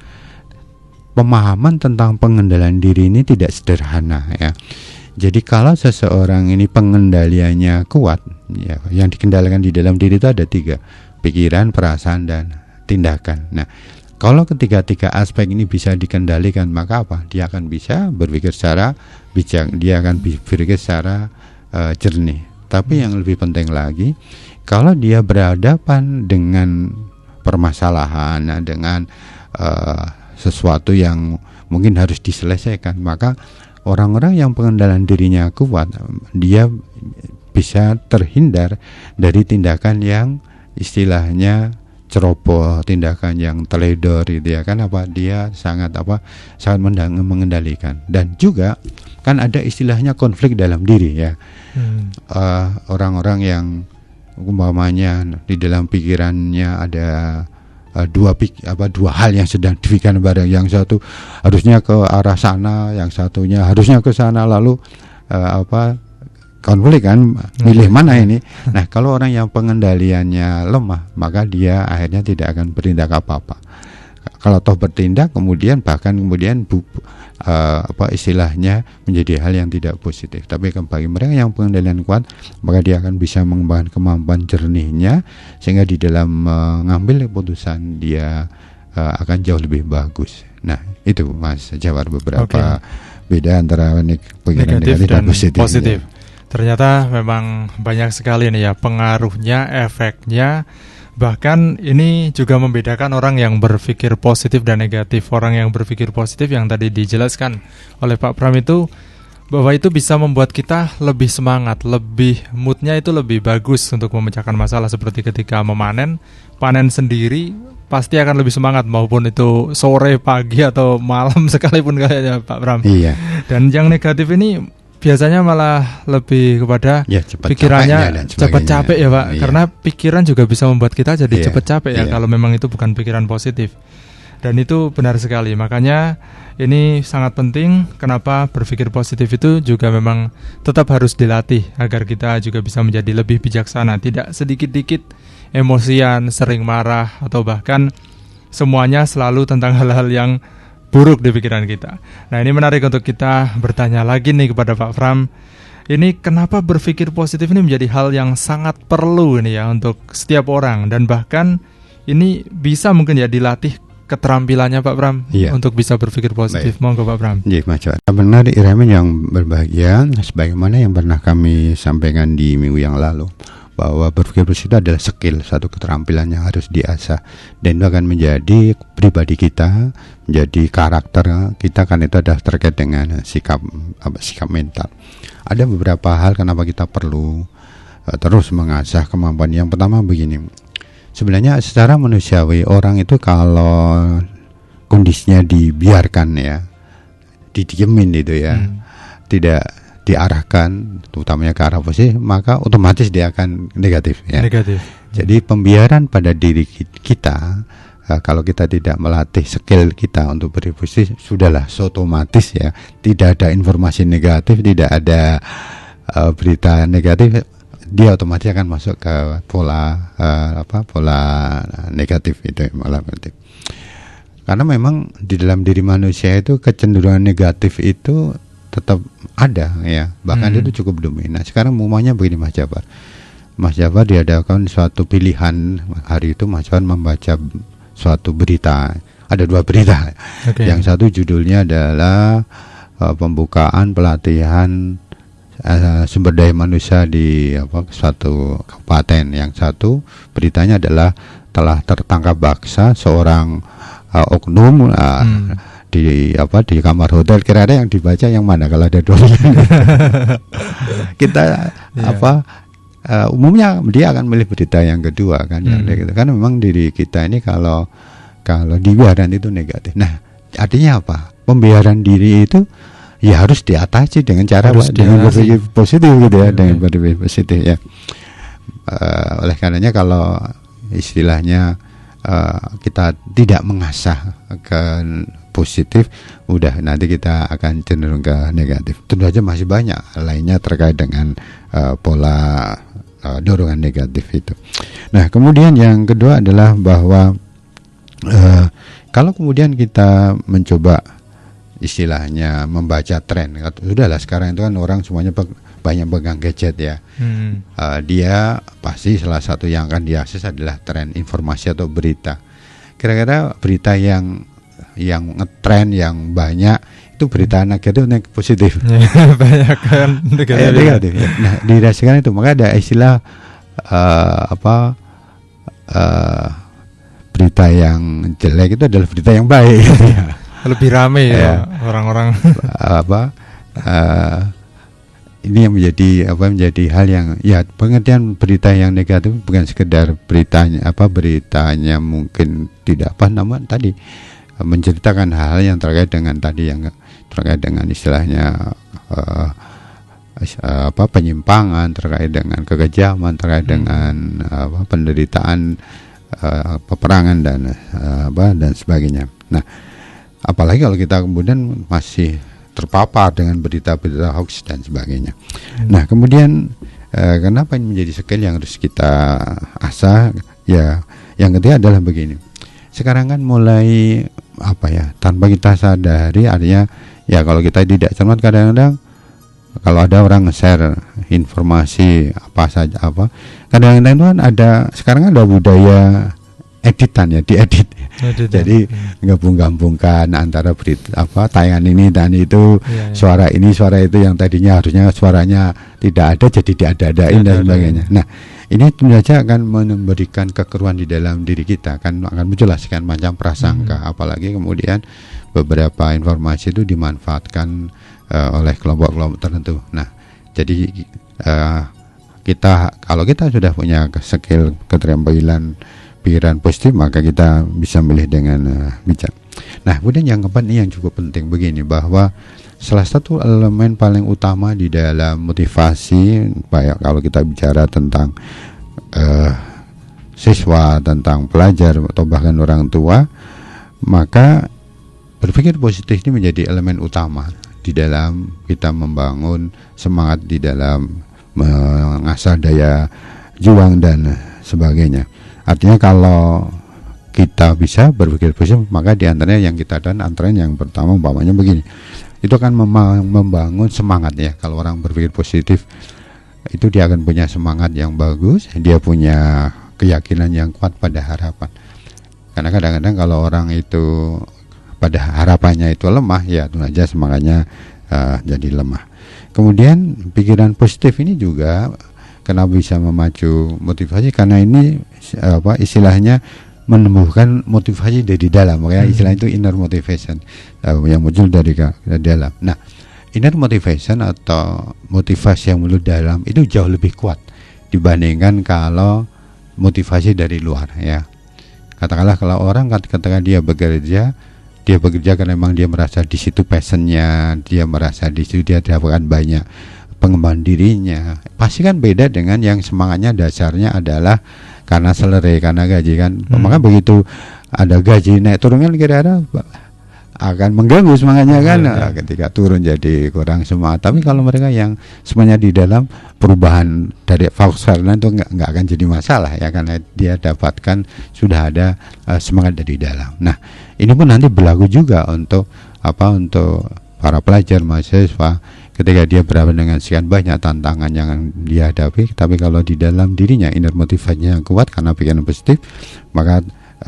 pemahaman tentang pengendalian diri ini tidak sederhana, ya. Jadi kalau seseorang ini pengendaliannya kuat, ya, yang dikendalikan di dalam diri itu ada 3, pikiran, perasaan, dan tindakan. Nah, kalau ketiga aspek ini bisa dikendalikan, maka apa? Dia akan bisa berpikir secara bijak, dia akan berpikir secara jernih. Tapi yang lebih penting lagi, kalau dia berhadapan dengan permasalahan, dengan sesuatu yang mungkin harus diselesaikan, maka orang-orang yang pengendalian dirinya kuat, dia bisa terhindar dari tindakan yang istilahnya ceroboh, tindakan yang teledor gitu ya kan, dia sangat mengendalikan. Dan juga kan ada istilahnya konflik dalam diri ya. Orang-orang yang umpamanya di dalam pikirannya ada dua hal yang sedang dipikirkan bareng, yang satu harusnya ke arah sana, yang satunya harusnya ke sana, lalu konflik kan, milih mana ini. Nah, kalau orang yang pengendaliannya lemah, maka dia akhirnya tidak akan bertindak apa-apa. Kalau toh bertindak kemudian istilahnya menjadi hal yang tidak positif. Tapi bagi mereka yang pengendalian kuat, maka dia akan bisa mengembangkan kemampuan jernihnya, sehingga di dalam mengambil keputusan dia akan jauh lebih bagus. Nah, itu Mas Jawar beberapa beda antara pikiran negatif dan positif. Ternyata memang banyak sekali nih ya pengaruhnya, efeknya. Bahkan ini juga membedakan orang yang berpikir positif dan negatif. Orang yang berpikir positif yang tadi dijelaskan oleh Pak Pram itu, bahwa itu bisa membuat kita lebih semangat, lebih moodnya itu lebih bagus untuk memecahkan masalah. Seperti ketika panen sendiri pasti akan lebih semangat, maupun itu sore, pagi, atau malam sekalipun kayaknya Pak Pram. Iya. Dan yang negatif ini biasanya malah lebih kepada pikirannya cepat capek ya Pak. Karena pikiran juga bisa membuat kita jadi cepat capek ya, kalau memang itu bukan pikiran positif. Dan itu benar sekali. Makanya ini sangat penting, kenapa berpikir positif itu juga memang tetap harus dilatih, agar kita juga bisa menjadi lebih bijaksana, tidak sedikit-dikit emosian, sering marah, atau bahkan semuanya selalu tentang hal-hal yang buruk di pikiran kita. Nah, ini menarik untuk kita bertanya lagi nih kepada Pak Pram. Ini kenapa berpikir positif ini menjadi hal yang sangat perlu ini ya untuk setiap orang, dan bahkan ini bisa mungkin ya dilatih keterampilannya Pak Pram untuk bisa berpikir positif. Monggo Pak Pram. Iya, Mas. Benar, Iramen yang berbahagia, sebagaimana yang pernah kami sampaikan di minggu yang lalu, bahwa berpikir positif adalah skill, satu keterampilan yang harus diasah, dan itu akan menjadi pribadi kita, menjadi karakter kita, kan itu adalah terkait dengan sikap mental. Ada beberapa hal kenapa kita perlu terus mengasah kemampuan. Yang pertama begini, sebenarnya secara manusiawi orang itu kalau kondisinya dibiarkan ya, didiemin itu ya, tidak diarahkan utamanya ke arah positif, maka otomatis dia akan negatif ya. Jadi pembiaran pada diri kita, kalau kita tidak melatih skill kita untuk berpikir positif, sudahlah otomatis ya, tidak ada informasi negatif, tidak ada berita negatif, dia otomatis akan masuk ke pola negatif itu, pola negatif. Karena memang di dalam diri manusia itu kecenderungan negatif itu tetap ada ya, bahkan itu cukup dominan. Sekarang umumnya begini Mas Jafar diadakan suatu pilihan hari itu, Mas Jafar membaca suatu berita, ada 2 berita. Yang satu judulnya adalah pembukaan pelatihan sumber daya manusia di suatu kabupaten. Yang satu beritanya adalah telah tertangkap paksa seorang oknum di kamar hotel. Kira-kira yang dibaca yang mana kalau ada 2 kita umumnya dia akan milih berita yang kedua kan, yang gitu. Kan memang diri kita ini kalau dibiarkan itu negatif. Nah, artinya apa? Pembiaran diri itu ya harus diatasi dengan cara dengan berpikir positif gitu ya, dengan berpikir positif ya. Oleh karenanya kalau istilahnya kita tidak mengasah ke positif, udah nanti kita akan cenderung ke negatif. Tentu saja masih banyak lainnya terkait dengan pola dorongan negatif itu. Nah, kemudian yang kedua adalah bahwa kalau kemudian kita mencoba istilahnya membaca tren, sudahlah sekarang itu kan orang semuanya banyak pegang gadget ya. Dia pasti salah satu yang akan diakses adalah tren informasi atau berita. Kira-kira berita yang ngetren yang banyak itu berita negatif atau positif? Banyak kan negatif. Ya. Nah, dirasakan itu maka ada istilah berita yang jelek itu adalah berita yang baik gitu ya. Lebih ramai ya orang-orang ini yang menjadi hal yang ya, pengertian berita yang negatif bukan sekedar beritanya mungkin tidak namun tadi menceritakan hal yang terkait dengan tadi yang terkait dengan istilahnya penyimpangan, terkait dengan kekejaman, terkait dengan penderitaan, peperangan dan sebagainya. Nah, apalagi kalau kita kemudian masih terpapar dengan berita-berita hoax dan sebagainya. Nah, kemudian kenapa ini menjadi skill yang harus kita asah? Ya, yang ketiga adalah begini. Sekarang kan mulai tanpa kita sadari, artinya ya kalau kita tidak cermat, kadang-kadang kalau ada orang nge-share informasi kadang-kadang itu kan sekarang ada budaya editan ya, diedit. Jadi gabung-gabungkan antara berita tayangan ini dan itu, suara ini suara itu yang tadinya harusnya suaranya tidak ada jadi diada-adain dan sebagainya. Nah, ini tentu saja akan memberikan kekeruan di dalam diri kita, akan menjelaskan macam prasangka, apalagi kemudian beberapa informasi itu dimanfaatkan oleh kelompok-kelompok tertentu. Nah, jadi kalau kita sudah punya skill, keterampilan pikiran positif, maka kita bisa milih dengan bijak. Nah, kemudian yang keempat ini yang cukup penting begini, bahwa salah satu elemen paling utama di dalam motivasi, kalau kita bicara tentang siswa, tentang pelajar atau bahkan orang tua, maka berpikir positif ini menjadi elemen utama di dalam kita membangun semangat, di dalam mengasah daya juang dan sebagainya. Artinya kalau kita bisa berpikir positif, maka di antaranya yang kita dan antaranya yang pertama umpamanya begini, itu akan membangun semangat ya. Kalau orang berpikir positif itu dia akan punya semangat yang bagus, dia punya keyakinan yang kuat pada harapan. Karena kadang-kadang kalau orang itu pada harapannya itu lemah, ya tentu saja semangatnya jadi lemah. Kemudian pikiran positif ini juga kenapa bisa memacu motivasi, karena ini istilahnya menumbuhkan motivasi dari dalam, makanya istilah itu inner motivation yang muncul dari dalam. Nah, inner motivation atau motivasi yang muncul dalam itu jauh lebih kuat dibandingkan kalau motivasi dari luar ya. Katakanlah kalau orang ketika dia bekerja karena memang dia merasa di situ passionnya, dia merasa di situ dia dapatkan banyak pengembangan dirinya, pasti kan beda dengan yang semangatnya dasarnya adalah karena salary, karena gaji kan. Maka begitu ada gaji naik turun kan kira-kira akan mengganggu semangatnya kan. Ketika turun jadi kurang semangat. Tapi kalau mereka yang semuanya di dalam, perubahan dari faktor itu nggak akan jadi masalah ya, karena dia dapatkan sudah ada semangat dari dalam. Nah, ini pun nanti berlaku juga untuk para pelajar, mahasiswa, ketika dia berhadapan dengan sekian banyak tantangan yang dia hadapi, tapi kalau di dalam dirinya inner motivasinya kuat karena pikiran positif, maka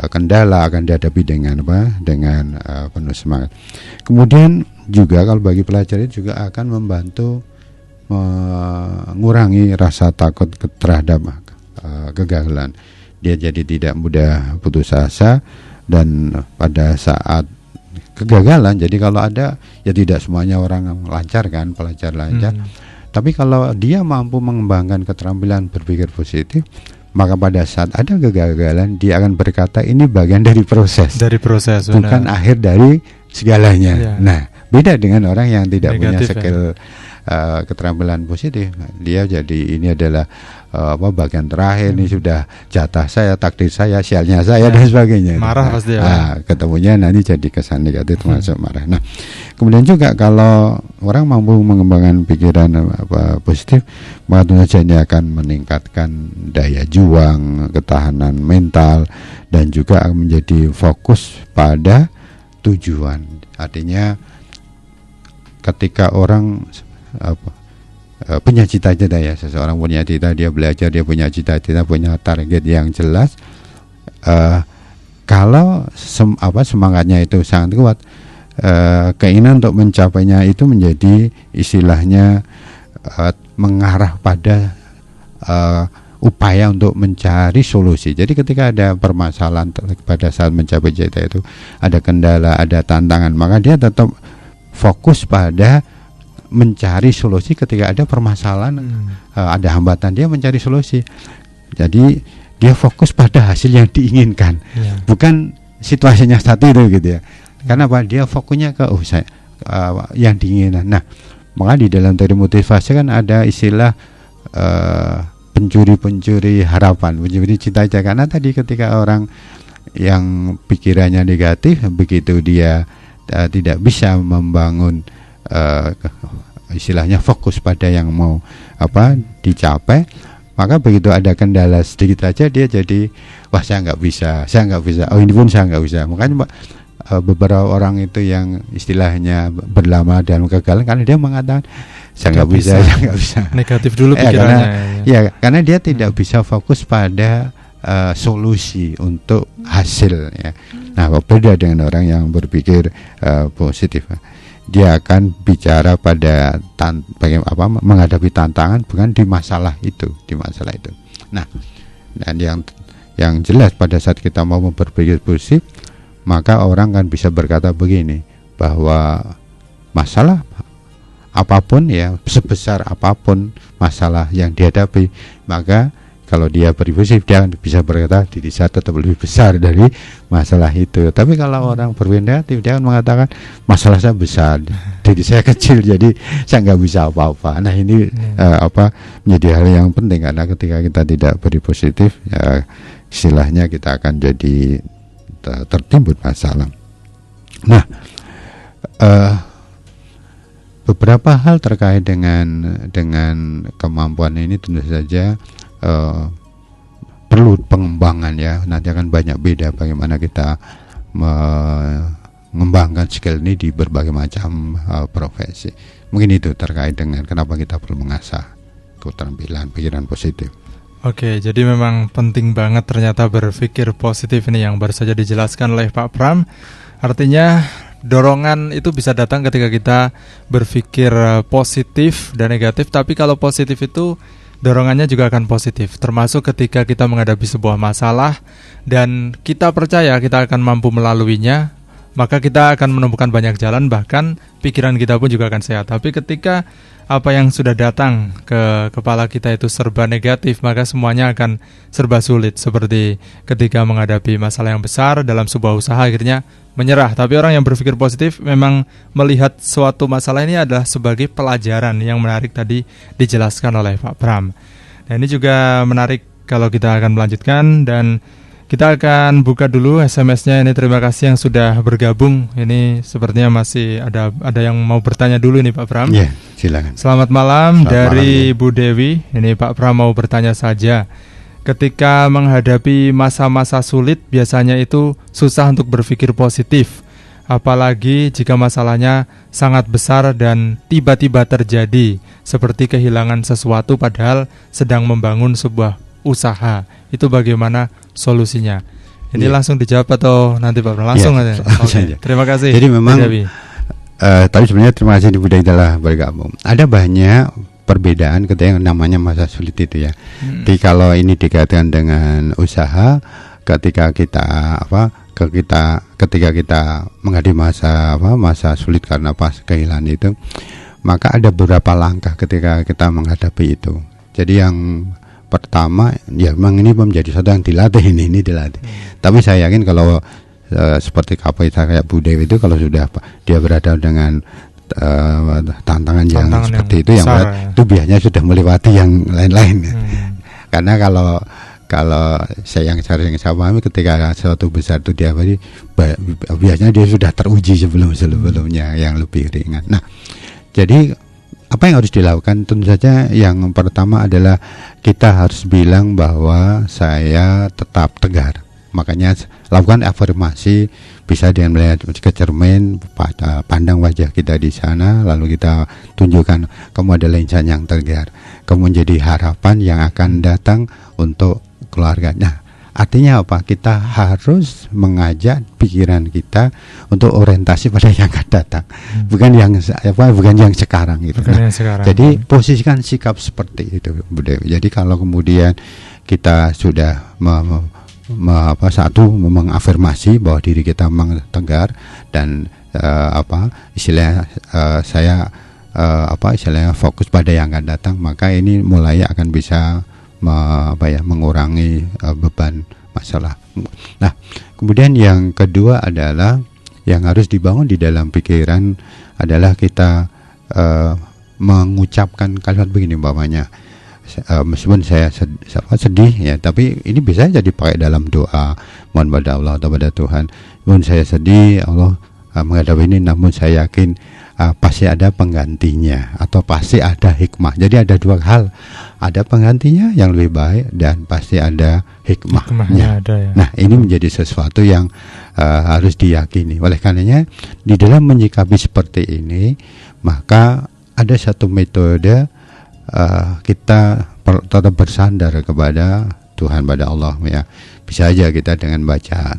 kendala akan dihadapi dengan dengan penuh semangat. Kemudian juga kalau bagi pelajar itu juga akan membantu mengurangi rasa takut terhadap kegagalan. Dia jadi tidak mudah putus asa, dan pada saat kegagalan, jadi kalau ada, ya tidak semuanya orang lancar kan, pelajar lancar, tapi kalau dia mampu mengembangkan keterampilan berpikir positif, maka pada saat ada kegagalan dia akan berkata ini bagian dari proses, bukan akhir dari segalanya. Nah, beda dengan orang yang tidak punya skill keterampilan positif. Dia jadi ini adalah bagian terakhir, ini sudah jatah saya, takdir saya, sialnya saya, dan sebagainya. Marah pasti ya. Ketemunya nanti jadi kesan negatif, termasuk marah. Nah, kemudian juga kalau orang mampu mengembangkan pikiran positif, maka tentu saja ini akan meningkatkan daya juang, ketahanan mental, dan juga akan menjadi fokus pada tujuan. Artinya ketika orang punya cita-cita, ya, seseorang punya cita, dia belajar, dia punya cita-cita, punya target yang jelas, kalau semangatnya itu sangat kuat, keinginan untuk mencapainya itu menjadi istilahnya mengarah pada upaya untuk mencari solusi. Jadi ketika ada permasalahan pada saat mencapai cita itu, ada kendala, ada tantangan, maka dia tetap fokus pada mencari solusi. Ketika ada permasalahan, ada hambatan, dia mencari solusi. Jadi dia fokus pada hasil yang diinginkan, bukan situasinya saat itu gitu ya. Karena apa? Dia fokusnya ke yang diinginkan. Nah, maka di dalam teori motivasi kan ada istilah pencuri harapan, pencuri cita-cita. Karena tadi ketika orang yang pikirannya negatif, begitu dia tidak bisa membangun istilahnya fokus pada yang mau dicapai, maka begitu ada kendala sedikit aja dia jadi saya nggak bisa, ini pun saya nggak bisa. Makanya beberapa orang itu yang istilahnya berlama dalam kegagalan karena dia mengatakan saya nggak bisa. Negatif dulu pikirannya. Karena dia tidak bisa fokus pada solusi untuk hasil, ya. Nah, berbeda dengan orang yang berpikir positif. Dia akan bicara pada menghadapi tantangan, bukan di masalah itu, Nah, dan yang jelas pada saat kita mau berpikir positif, maka orang kan bisa berkata begini, bahwa masalah apapun, ya, sebesar apapun masalah yang dihadapi, maka kalau dia berpikir positif, dia bisa berkata diri saya tetap lebih besar dari masalah itu. Tapi kalau orang berpikir negatif, dia akan mengatakan masalah saya besar, diri saya kecil, jadi saya nggak bisa apa-apa. Nah, ini menjadi hal yang penting, karena ketika kita tidak berpikir positif, ya, istilahnya kita akan jadi tertimbun masalah. Nah, beberapa hal terkait dengan kemampuan ini tentu saja perlu pengembangan, ya. Nanti akan banyak beda bagaimana kita mengembangkan skill ini di berbagai macam profesi. Mungkin itu terkait dengan kenapa kita perlu mengasah keterampilan pikiran positif. Oke, jadi memang penting banget ternyata berpikir positif ini yang baru saja dijelaskan oleh Pak Pram. Artinya dorongan itu bisa datang ketika kita berpikir positif dan negatif, tapi kalau positif itu dorongannya juga akan positif, termasuk ketika kita menghadapi sebuah masalah dan kita percaya kita akan mampu melaluinya, maka kita akan menemukan banyak jalan, bahkan pikiran kita pun juga akan sehat. Tapi ketika apa yang sudah datang ke kepala kita itu serba negatif, maka semuanya akan serba sulit. Seperti ketika menghadapi masalah yang besar dalam sebuah usaha, akhirnya menyerah. Tapi orang yang berpikir positif memang melihat suatu masalah ini adalah sebagai pelajaran yang menarik tadi dijelaskan oleh Pak Pram. Dan ini juga menarik kalau kita akan melanjutkan, dan kita akan buka dulu SMS-nya. Ini terima kasih yang sudah bergabung. Ini sepertinya masih ada yang mau bertanya dulu nih Pak Pram. Iya, silakan. Selamat malam. Dari Bu Dewi. Ini Pak Pram mau bertanya saja. Ketika menghadapi masa-masa sulit, biasanya itu susah untuk berpikir positif. apalagi jika masalahnya sangat besar dan tiba-tiba terjadi, seperti kehilangan sesuatu padahal sedang membangun sebuah usaha. Itu bagaimana solusinya? Ini langsung dijawab atau nanti Pak? Langsung aja. Okay. Terima kasih. Jadi memang tapi sebenarnya terima kasih Ibu telah bergabung. Ada banyak perbedaan ketika yang namanya masa sulit itu ya. Jadi kalau ini dikaitkan dengan usaha, ketika kita menghadapi masa sulit karena pas kehilangan itu, maka ada beberapa langkah ketika kita menghadapi itu. Jadi yang pertama, ya memang ini menjadi sesuatu yang dilatih, ini dilatih. Tapi saya yakin kalau seperti kapasitas kayak Bu Dewi itu, kalau sudah dia berada dengan tantangan yang seperti itu, yang berat, itu biasanya sudah melewati yang lain-lain. Karena kalau saya yang pahami, ketika sesuatu besar itu diawali, biasanya dia sudah teruji sebelumnya yang lebih ringan. Nah, jadi apa yang harus dilakukan? Tentu saja yang pertama adalah kita harus bilang bahwa saya tetap tegar. Makanya lakukan afirmasi, bisa dengan melihat ke cermin, pandang wajah kita di sana, lalu kita tunjukkan kamu adalah insan yang tegar, kamu menjadi harapan yang akan datang untuk keluarga. Nah, artinya apa? Kita harus mengajak pikiran kita untuk orientasi pada yang akan datang, bukan yang sekarang gitu. Jadi posisikan sikap seperti itu, Bu Dewi. Jadi kalau kemudian kita sudah mengafirmasi bahwa diri kita memang tegar dan istilahnya fokus pada yang akan datang, maka ini mulai akan bisa mengurangi beban masalah. Nah, kemudian yang kedua adalah yang harus dibangun di dalam pikiran adalah kita mengucapkan kalimat begini, umpamanya, meskipun saya sedih ya, tapi ini bisa jadi pakai dalam doa, mohon pada Allah atau pada Tuhan, meskipun saya sedih, Allah menghadapi ini, namun saya yakin pasti ada penggantinya atau pasti ada hikmah. Jadi ada dua hal, ada penggantinya yang lebih baik dan pasti ada hikmahnya. Ada, ya. Nah, ini menjadi sesuatu yang harus diyakini. Oleh karenanya di dalam menyikapi seperti ini, maka ada satu metode, kita tetap bersandar kepada Tuhan, pada Allah ya. Bisa aja kita dengan baca,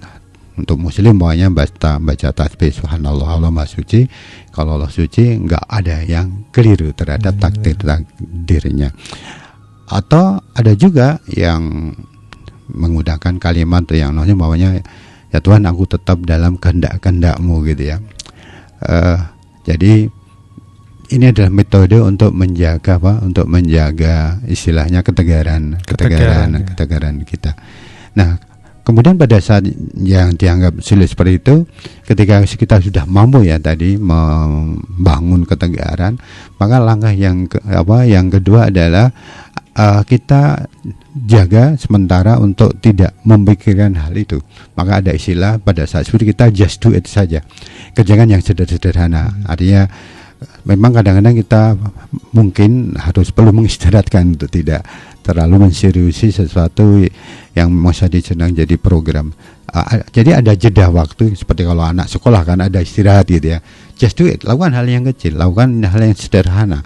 untuk muslim pokoknya baca tasbih subhanallah, Allah Maha Suci. Kalau Allah suci, enggak ada yang keliru terhadap takdirnya. Atau ada juga yang menggunakan kalimat yang namanya ya Tuhan, aku tetap dalam kehendak-kehendakmu gitu ya. Jadi ini adalah metode untuk menjaga untuk menjaga istilahnya ketegaran kita. Nah, kemudian pada saat yang dianggap sulit seperti itu, ketika kita sudah mampu ya tadi membangun ketegaran, maka langkah yang kedua adalah kita jaga sementara untuk tidak memikirkan hal itu. Maka ada istilah pada saat seperti kita just do it saja, kerjakan yang sederhana. Artinya memang kadang-kadang kita mungkin perlu mengistirahatkan untuk tidak terlalu menseriusi sesuatu yang masa sedang jadi program. Jadi ada jeda waktu, seperti kalau anak sekolah kan ada istirahat gitu ya. Just do it, lakukan hal yang kecil, lakukan hal yang sederhana.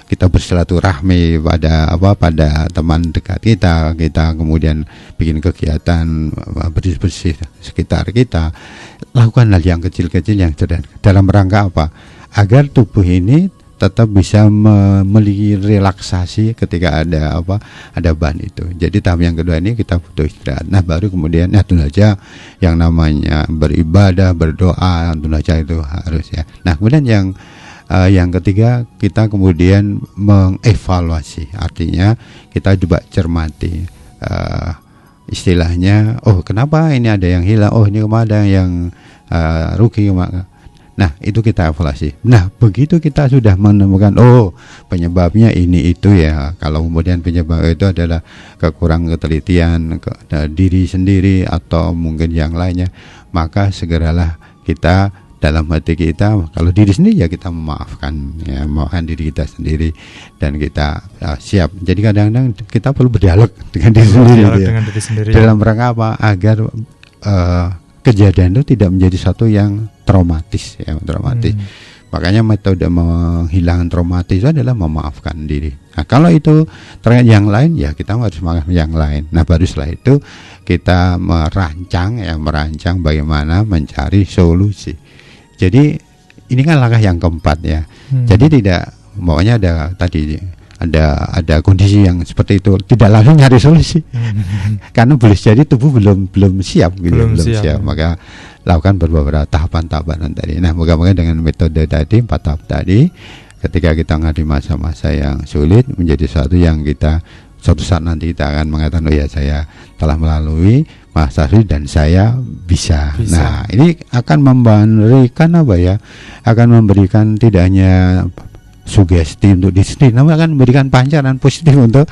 Kita bersilaturahmi pada teman dekat kita kemudian bikin kegiatan bersih-bersih sekitar kita. Lakukan hal yang kecil-kecil yang sederhana. Dalam rangka apa? Agar tubuh ini tetap bisa memiliki relaksasi ketika ada bahan itu. Jadi tahap yang kedua ini kita butuh istirahat. Nah, baru kemudian tentu saja yang namanya beribadah, berdoa, tentu saja itu harus ya. Nah, kemudian yang ketiga, kita kemudian mengevaluasi. Artinya kita coba cermati, istilahnya, kenapa ini ada yang hilang, ini ada yang rugi. Nah, itu kita evaluasi. Nah, begitu kita sudah menemukan penyebabnya ini itu ya. Kalau kemudian penyebab itu adalah kekurangan ketelitian diri sendiri atau mungkin yang lainnya, maka segeralah kita dalam hati kita, kalau diri sendiri ya kita memaafkan diri kita sendiri dan kita siap. Jadi kadang-kadang kita perlu berdialog dengan diri sendiri. Dalam rangka apa? Agar kejadian itu tidak menjadi satu yang traumatis ya, traumatis. Makanya metode menghilangkan traumatis itu adalah memaafkan diri. Nah, kalau itu terkait yang lain ya kita harus memaafkan yang lain. Nah, baru setelah itu kita merancang bagaimana mencari solusi. Jadi ini kan langkah yang keempat ya. Jadi tidak maunya ada kondisi yang seperti itu, tidak langsung nyari solusi. Karena boleh jadi tubuh belum siap gitu, belum siap. Maka lakukan beberapa tahapan-tahapan tadi. Nah, moga-moga dengan metode tadi 4 tahap tadi, ketika kita menghadapi masa-masa yang sulit menjadi sesuatu yang kita suatu saat nanti kita akan mengatakan, oh ya, saya telah melalui masa sulit dan saya bisa. Nah, ini akan memberikan apa ya? Akan memberikan tidak hanya sugesti untuk diri sendiri, namun akan memberikan pancaran positif untuk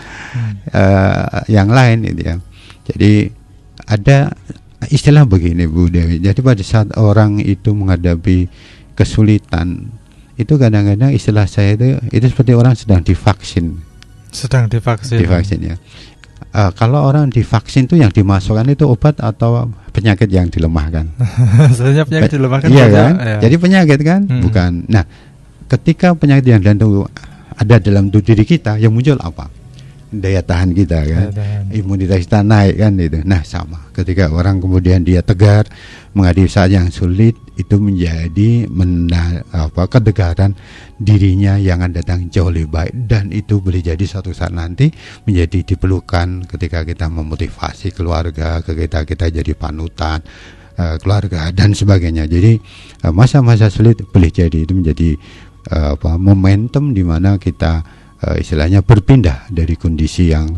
yang lain gitu ya. Jadi ada istilah begini Bu Dewi. Jadi pada saat orang itu menghadapi kesulitan, itu kadang-kadang istilah saya itu seperti orang sedang divaksin. Divaksin ya. Kalau orang divaksin itu yang dimasukkan itu obat atau penyakit yang dilemahkan? Sebenarnya penyakit dilemahkan. Iya kan? Ya. Jadi penyakit kan, bukan. Nah, ketika penyakit yang ada dalam tubuh diri kita, yang muncul apa? Daya tahan kita kan, imunitas kita naik kan itu. Nah, sama. Ketika orang kemudian dia tegar menghadapi saat yang sulit, itu menjadi ketegaran dirinya yang akan datang jauh lebih baik, dan itu boleh jadi suatu saat nanti menjadi diperlukan ketika kita memotivasi keluarga, ketika kita jadi panutan keluarga dan sebagainya. Jadi masa-masa sulit boleh jadi itu menjadi momentum di mana kita istilahnya berpindah dari kondisi yang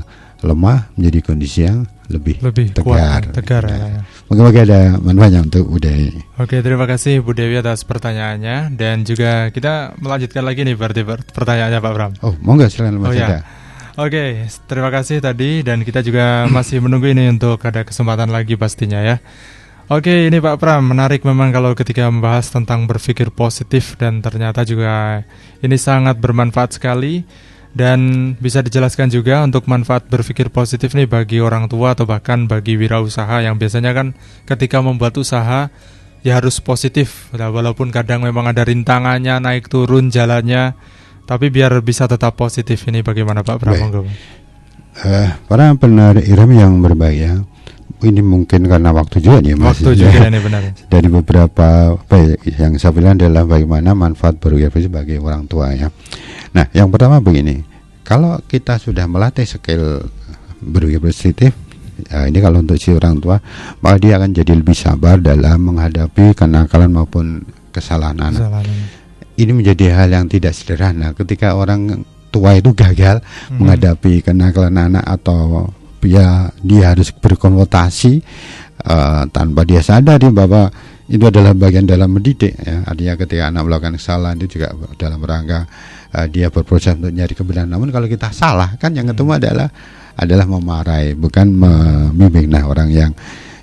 lemah menjadi kondisi yang lebih tegar. Ya. Mungkin ada manfaatnya untuk Bu Dewi. Oke, terima kasih Bu Dewi atas pertanyaannya, dan juga kita melanjutkan lagi nih berarti pertanyaannya Pak Bram. Oh, monggo silakan Mas. Ya. Oke, terima kasih tadi, dan kita juga masih menunggu ini untuk ada kesempatan lagi pastinya ya. Oke, ini Pak Pram, menarik memang kalau ketika membahas tentang berpikir positif, dan ternyata juga ini sangat bermanfaat sekali. Dan bisa dijelaskan juga untuk manfaat berpikir positif nih bagi orang tua atau bahkan bagi wirausaha yang biasanya kan ketika membuat usaha ya harus positif. Nah, walaupun kadang memang ada rintangannya, naik turun jalannya, tapi biar bisa tetap positif. Ini bagaimana Pak Pram? Para pendengar Iram yang berbahagia, ini mungkin karena waktu juga nih Mas. Waktu juga ini benar. Dari beberapa yang saya bilang adalah bagaimana manfaat berpikir positif bagi orang tua ya. Nah, yang pertama begini, kalau kita sudah melatih skill berpikir positif, ini kalau untuk si orang tua, maka dia akan jadi lebih sabar dalam menghadapi kenakalan maupun kesalahan anak. Ini menjadi hal yang tidak sederhana ketika orang tua itu gagal menghadapi kenakalan anak, atau dia harus berkonfrontasi tanpa dia sadari bahwa itu adalah bagian dalam mendidik ya. Artinya ketika anak melakukan kesalahan itu juga dalam rangka dia berproses untuk nyari kebenaran. Namun kalau kita salah kan yang ketemu adalah memarahi, bukan membimbing. Nah, orang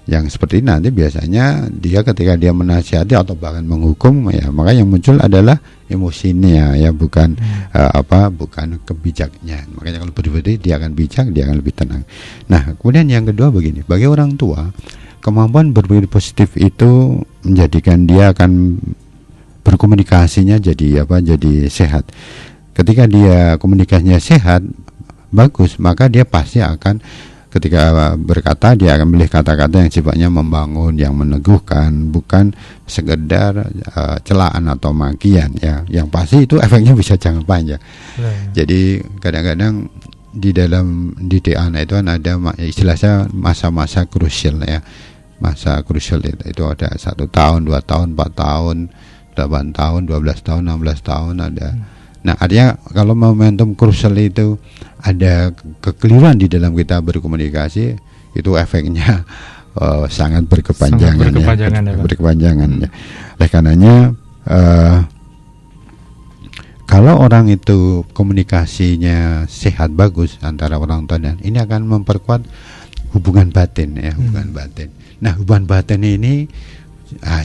yang seperti ini nanti biasanya dia ketika dia menasihati atau bahkan menghukum ya, maka yang muncul adalah emosinya ya, bukan bukan kebijaknya. Makanya kalau berpikir dia akan bijak, dia akan lebih tenang. Nah, kemudian yang kedua begini, bagi orang tua, kemampuan berpikir positif itu menjadikan dia akan berkomunikasinya jadi sehat. Ketika dia komunikasinya sehat, bagus, maka dia pasti akan ketika berkata dia akan memilih kata-kata yang sifatnya membangun, yang meneguhkan, bukan sekedar celaan atau makian ya. Yang pasti itu efeknya bisa jangka panjang. Jadi kadang-kadang di dalam didik anak itu kan ada istilahnya masa-masa krusial ya. Masa krusial itu ada 1 tahun, 2 tahun, 4 tahun, 8 tahun, 12 tahun, 16 tahun ada. Nah, artinya kalau momentum krusial itu ada kekeliruan di dalam kita berkomunikasi, itu efeknya sangat berkepanjangan. Berkepanjangan ya. Oleh karenanya kalau orang itu komunikasinya sehat, bagus antara orang tua dan ini akan memperkuat hubungan batin ya, hubungan batin. Nah, hubungan batin ini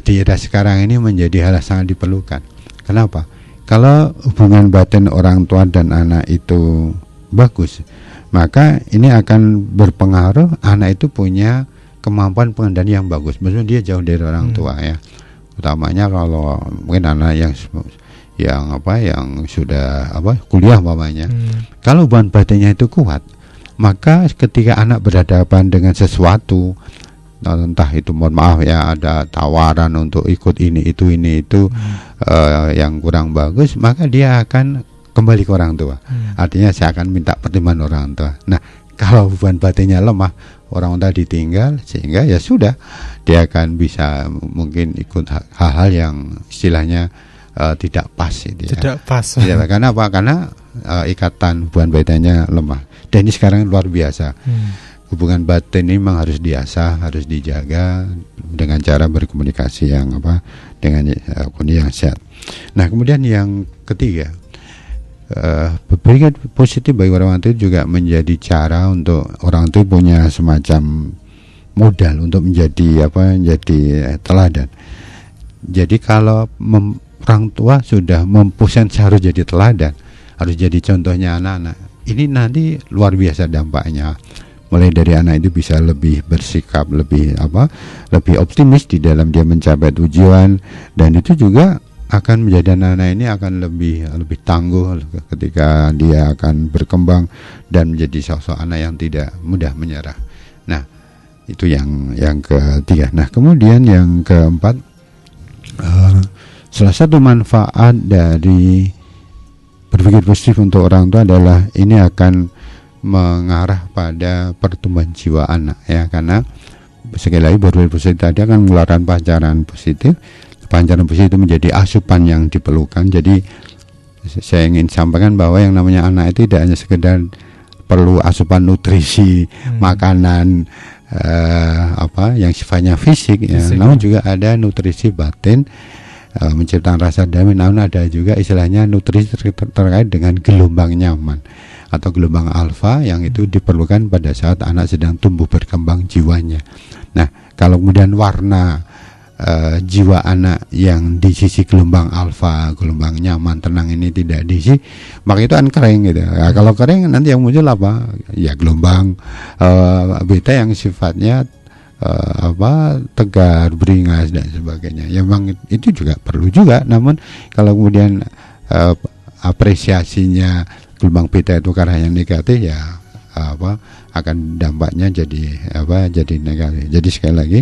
di era sekarang ini menjadi hal yang sangat diperlukan. Kenapa? Kalau hubungan batin orang tua dan anak itu bagus, maka ini akan berpengaruh anak itu punya kemampuan pengendalian yang bagus. Maksudnya dia jauh dari orang tua ya. Utamanya kalau mungkin anak yang sudah kuliah umpamanya. Kalau hubungan batinnya itu kuat, maka ketika anak berhadapan dengan sesuatu, entah itu mohon maaf ya, ada tawaran untuk ikut ini itu yang kurang bagus, maka dia akan kembali ke orang tua. Artinya saya akan minta pertimbangan orang tua. Nah, kalau hubungan batinnya lemah, orang tua ditinggal, sehingga ya sudah, dia akan bisa mungkin ikut hal-hal yang istilahnya tidak pas gitu ya. Tidak pas. Ya, karena apa? Karena ikatan hubungan batinnya lemah. Dan ini sekarang luar biasa. Hubungan batin ini memang harus diasah, harus dijaga dengan cara berkomunikasi yang dengan kondisi yang sehat. Nah, kemudian yang ketiga, berpikir positif bagi orang tua juga menjadi cara untuk orang tua punya semacam modal untuk menjadi teladan. Jadi kalau orang tua sudah memposisikan harus jadi teladan, harus jadi contohnya anak-anak, ini nanti luar biasa dampaknya. Mulai dari anak itu bisa lebih bersikap lebih optimis di dalam dia mencapai tujuan, dan itu juga akan menjadi anak-anak ini akan lebih tangguh ketika dia akan berkembang dan menjadi sosok anak yang tidak mudah menyerah. Nah, itu yang ketiga. Nah, kemudian yang keempat, salah satu manfaat dari berpikir positif untuk orang tua adalah ini akan mengarah pada pertumbuhan jiwa anak ya, karena sekali lagi berpikir positif tadi akan mengeluarkan pancaran positif itu menjadi asupan yang diperlukan. Jadi saya ingin sampaikan bahwa yang namanya anak itu tidak hanya sekedar perlu asupan nutrisi, makanan yang sifatnya fisik ya, namun juga ada nutrisi batin, menciptakan rasa damai, namun ada juga istilahnya nutrisi terkait dengan gelombang nyaman atau gelombang alfa yang itu diperlukan pada saat anak sedang tumbuh berkembang jiwanya. Nah, kalau kemudian warna jiwa anak yang di sisi gelombang alfa, gelombang nyaman, tenang ini tidak diisi, maka itu akan kering gitu. Nah, kalau kering nanti yang muncul apa? Ya gelombang beta yang sifatnya tegar, beringas dan sebagainya. Ya memang itu juga perlu juga. Namun kalau kemudian apresiasinya gelombang beta itu karena yang negatif, ya akan dampaknya jadi negatif. Jadi sekali lagi,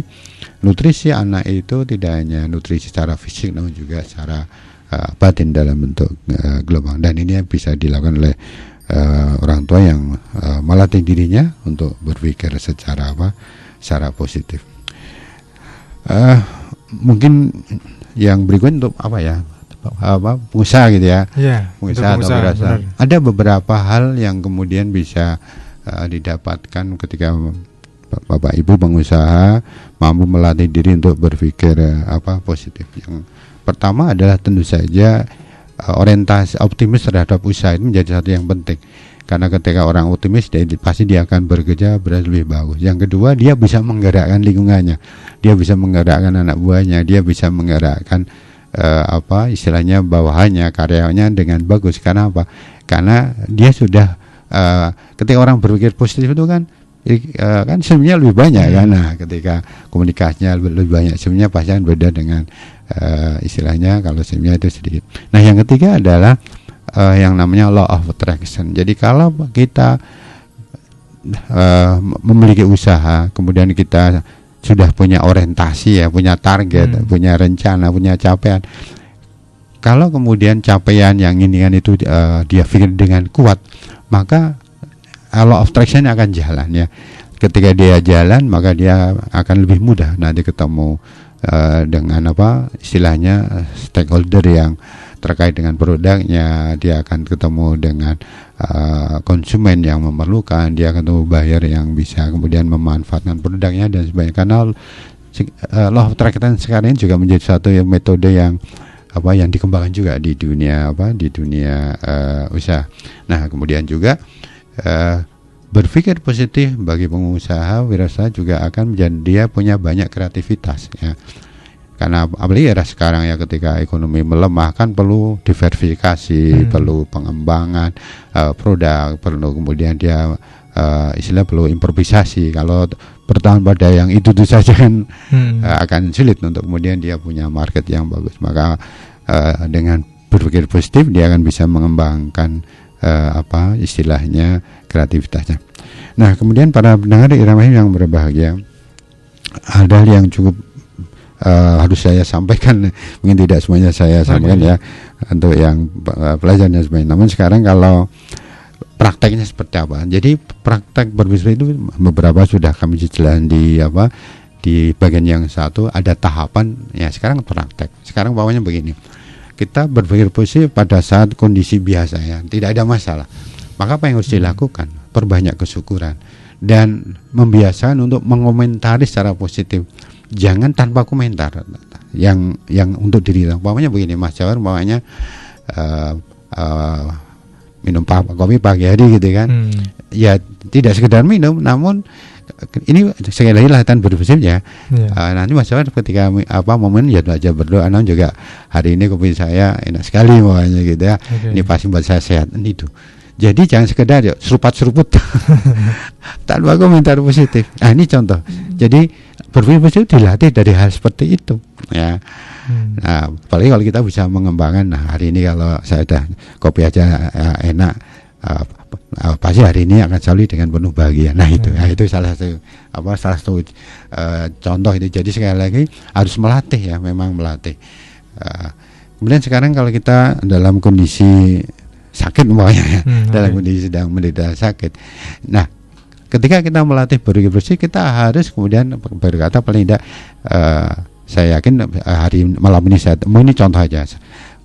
nutrisi anak itu tidak hanya nutrisi secara fisik namun juga secara batin dalam bentuk gelombang, dan ini bisa dilakukan oleh orang tua yang melatih dirinya untuk berpikir secara positif. Mungkin yang berikutnya untuk pengusaha gitu ya, pengusaha atau berasa. Ada beberapa hal yang kemudian bisa didapatkan ketika Bapak Ibu pengusaha mampu melatih diri untuk berpikir positif. Yang pertama adalah tentu saja orientasi optimis terhadap usaha itu menjadi satu yang penting. Karena ketika orang optimis, pasti dia akan bekerja lebih bagus. Yang kedua, dia bisa menggerakkan lingkungannya, dia bisa menggerakkan anak buahnya, dia bisa menggerakkan istilahnya bawahannya, karyawannya dengan bagus. Karena apa? Karena dia sudah ketika orang berpikir positif itu kan sebenarnya lebih banyak kan. Nah, ketika komunikasinya lebih banyak, sebenarnya pasti akan beda dengan istilahnya kalau sebenarnya itu sedikit. Nah, yang ketiga adalah yang namanya law of attraction. Jadi kalau kita memiliki usaha, kemudian kita sudah punya orientasi ya, punya target, punya rencana, punya capaian. Kalau kemudian capaian yang ini itu dia pikir dengan kuat, maka law of attraction akan jalan ya. Ketika dia jalan, maka dia akan lebih mudah nanti ketemu dengan istilahnya stakeholder yang terkait dengan produknya. Dia akan ketemu dengan konsumen yang memerlukan, dia akan ketemu buyer yang bisa kemudian memanfaatkan produknya dan sebagainya. Karena law of attraction sekarang ini juga menjadi satu metode yang yang dikembangkan juga di dunia usaha. Nah, kemudian juga berpikir positif bagi pengusaha wirausaha juga akan menjadi dia punya banyak kreativitas ya. Karena apalagi era sekarang ya, ketika ekonomi melemah kan perlu diversifikasi, perlu pengembangan produk, perlu kemudian dia istilah perlu improvisasi. Kalau bertahan pada yang itu saja kan akan sulit untuk kemudian dia punya market yang bagus. Maka dengan berpikir positif dia akan bisa mengembangkan istilahnya kreativitasnya. Nah, kemudian para pendengar Irama yang berbahagia, ada hal yang cukup harus saya sampaikan, mungkin tidak semuanya saya sampaikan ya untuk yang pelajar dan sebagainya. Namun sekarang kalau prakteknya seperti apa? Jadi praktek berbisnis itu beberapa sudah kami jelaskan di bagian yang satu, ada tahapan ya. Sekarang praktek. Sekarang bawahnya begini. Kita berpikir positif pada saat kondisi biasa ya, tidak ada masalah. Maka apa yang harus dilakukan? Perbanyak kesyukuran dan membiasakan untuk mengomentari secara positif. Jangan tanpa komentar yang untuk diri. Umpamanya begini, Mas Jawar umpamanya minum kopi pagi hari gitu kan. Ya tidak sekedar minum, namun ini sekali lagi latihan berpikir ya. Nanti Mas Jawar ketika momen ya aja berdoa, namun juga hari ini kopi saya enak sekali umpamanya gitu ya. Ini pasti buat saya sehat itu. Jadi jangan sekedar seruput tanpa komentar positif. Nah, ini contoh. Jadi berpikir positif dilatih dari hal seperti itu ya. Nah, apalagi kalau kita bisa mengembangkan. Nah, hari ini kalau saya udah kopi aja enak, pasti hari ini akan selalu dengan penuh bahagia. Nah, itu salah satu contoh itu. Jadi sekali lagi harus melatih ya, memang melatih. Kemudian sekarang kalau kita dalam kondisi sakit umpamanya ya, dalam kondisi sedang menderita sakit. Nah, ketika kita melatih berpikir positif, kita harus kemudian berkata paling tidak, saya yakin malam ini ini contoh aja,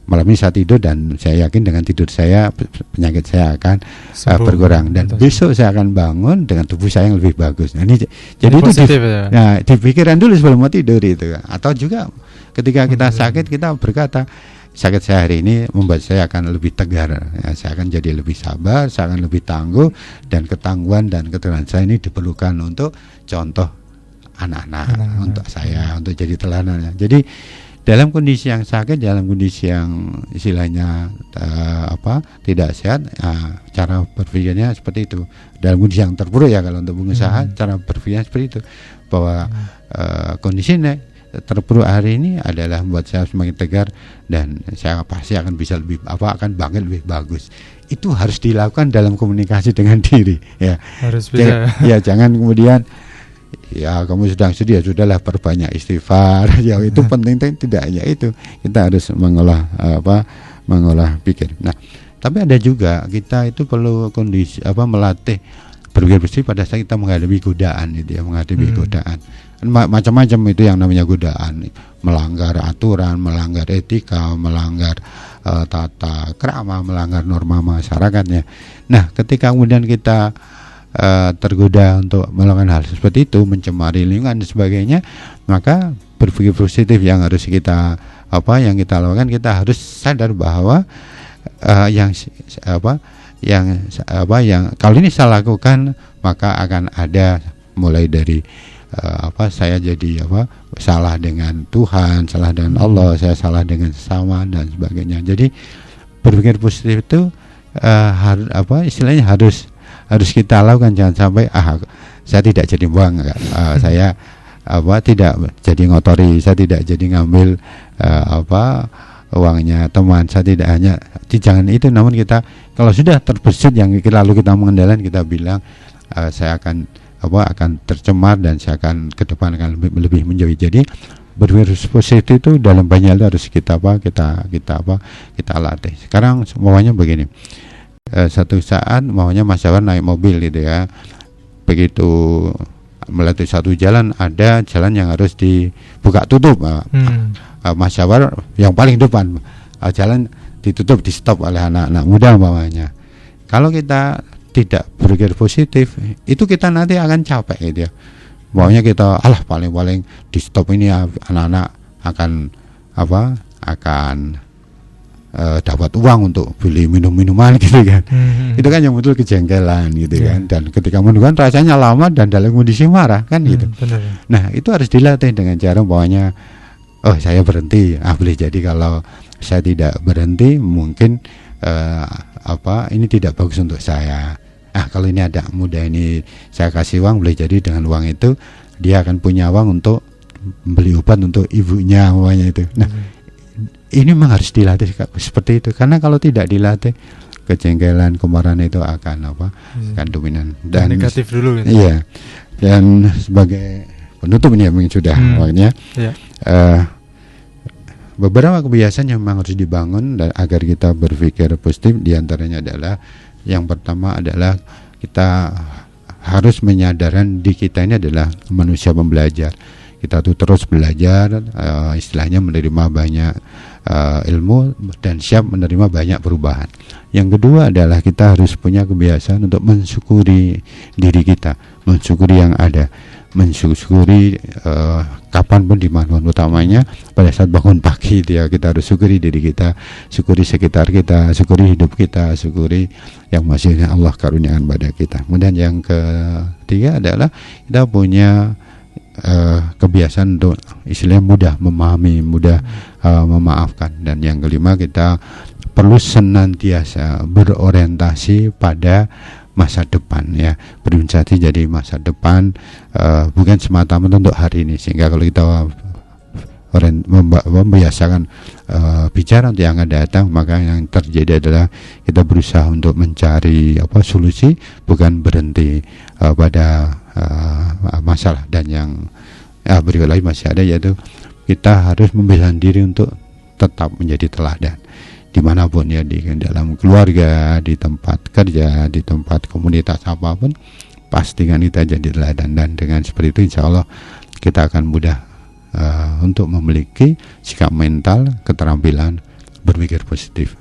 malam ini saya tidur dan saya yakin dengan tidur saya penyakit saya akan berkurang dan besok saya akan bangun dengan tubuh saya yang lebih bagus. Nah, ini jadi itu di pikiran dulu sebelum mau tidur itu. Atau juga ketika kita sakit, kita berkata, sakit saya hari ini membuat saya akan lebih tegar ya, saya akan jadi lebih sabar, saya akan lebih tangguh, dan ketangguhan dan ketegaran saya ini diperlukan untuk contoh anak-anak, untuk saya, untuk jadi teladan. Jadi dalam kondisi yang sakit, dalam kondisi yang istilahnya tidak sehat, cara berpikirnya seperti itu. Dalam kondisi yang terburuk ya, kalau untuk pengusaha cara berpikirnya seperti itu, bahwa kondisinya terburuk hari ini adalah membuat saya semakin tegar dan saya pasti akan bisa akan bangkit lebih bagus. Itu harus dilakukan dalam komunikasi dengan diri ya. Harus bisa. Ya, jangan kemudian ya kamu sedang sedih, ya sudahlah perbanyak istighfar. Ya itu penting, tidak hanya itu. Kita harus mengolah pikir. Nah, tapi ada juga kita itu perlu kondisi melatih berpikir positif pada saat kita menghadapi godaan itu ya, menghadapi godaan. Macam-macam itu yang namanya godaan, melanggar aturan, melanggar etika, melanggar tata krama, melanggar norma masyarakatnya. Nah, ketika kemudian kita tergoda untuk melakukan hal seperti itu, mencemari lingkungan dan sebagainya, maka berpikir positif yang harus kita lakukan, kita harus sadar bahwa yang kalau ini saya lakukan, maka akan ada mulai dari saya jadi salah dengan Tuhan, salah dengan Allah, saya salah dengan sesama dan sebagainya. Jadi berpikir positif itu istilahnya harus kita lakukan. Jangan sampai saya tidak jadi buang, saya tidak jadi ngotori, saya tidak jadi ngambil uangnya teman, saya tidak hanya jangan itu. Namun kita kalau sudah terbesit yang lalu kita mengendalikan, kita bilang saya akan tercemar dan saya akan ke depan akan lebih menjauhi. Jadi berpikir positif itu dalam banyak hal harus kita latih. Sekarang semuanya begini, satu saat maunya Mas Jawar naik mobil gitu ya, begitu melalui satu jalan, ada jalan yang harus dibuka tutup, Mas Jawar yang paling depan, jalan ditutup, di stop oleh anak-anak muda umpamanya. Kalau kita tidak berpikir positif, itu kita nanti akan capek gitu ya. Maunya kita paling di stop ini anak-anak akan dapat uang untuk beli minuman gitu kan. Itu kan yang betul kejengkelan gitu kan. Dan ketika menunggu rasanya lama dan dalam kondisi marah kan gitu. Benar. Nah, itu harus dilatih dengan cara bahwanya saya berhenti. Boleh jadi kalau saya tidak berhenti mungkin ini tidak bagus untuk saya. Kalau ini ada muda ini saya kasih uang, boleh jadi dengan uang itu dia akan punya uang untuk beli obat untuk ibunya uangnya itu. Nah, ini memang harus dilatih seperti itu, karena kalau tidak dilatih, kejengkelan, kemarahan itu akan akan dominan dan negatif dulu gitu. Iya. Dan sebagai penutup ini mungkin sudah waktunya. Iya. Beberapa kebiasaan yang memang harus dibangun dan agar kita berpikir positif, diantaranya adalah yang pertama adalah kita harus menyadarkan di kita ini adalah manusia pembelajar. Kita tuh terus belajar, istilahnya menerima banyak ilmu dan siap menerima banyak perubahan. Yang kedua adalah kita harus punya kebiasaan untuk mensyukuri diri kita, mensyukuri yang ada, mensyukuri kapanpun dimanapun, utamanya pada saat bangun pagi dia kita harus syukuri diri kita, syukuri sekitar kita, syukuri hidup kita, syukuri yang masih Allah karuniakan pada kita. Kemudian yang ketiga adalah kita punya kebiasaan untuk istilahnya mudah memahami, mudah memaafkan. Dan yang kelima, kita perlu senantiasa berorientasi pada masa depan, ya, berinvestasi jadi masa depan, bukan semata-mata untuk hari ini. Sehingga kalau kita membiasakan bicara untuk yang akan datang, maka yang terjadi adalah kita berusaha untuk mencari solusi, bukan berhenti pada masalah. Dan yang berikut lagi masih ada, yaitu kita harus membiasakan diri untuk tetap menjadi teladan dimanapun, ya, di dalam keluarga, di tempat kerja, di tempat komunitas apapun, pastikan kita jadi teladan. Dan dengan seperti itu insya Allah kita akan mudah untuk memiliki sikap mental, keterampilan berpikir positif.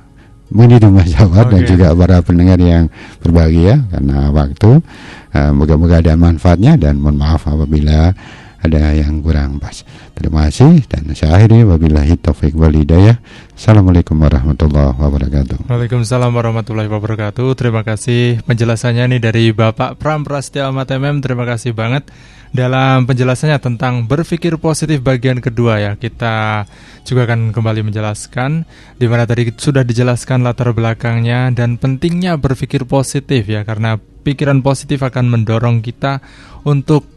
Mungkin itu Mas Jawad dan juga para pendengar yang berbahagia karena waktu. Moga-moga ada manfaatnya dan mohon maaf apabila ada yang kurang pas. Terima kasih dan saya akhiri, wabillahi taufiq wal hidayah. Assalamualaikum warahmatullahi wabarakatuh. Waalaikumsalam warahmatullahi wabarakatuh. Terima kasih penjelasannya nih dari Bapak Pram Prasetyo Ahmad MM. Terima kasih banget dalam penjelasannya tentang berpikir positif bagian kedua, ya. Kita juga akan kembali menjelaskan di mana tadi sudah dijelaskan latar belakangnya dan pentingnya berpikir positif, ya, karena pikiran positif akan mendorong kita untuk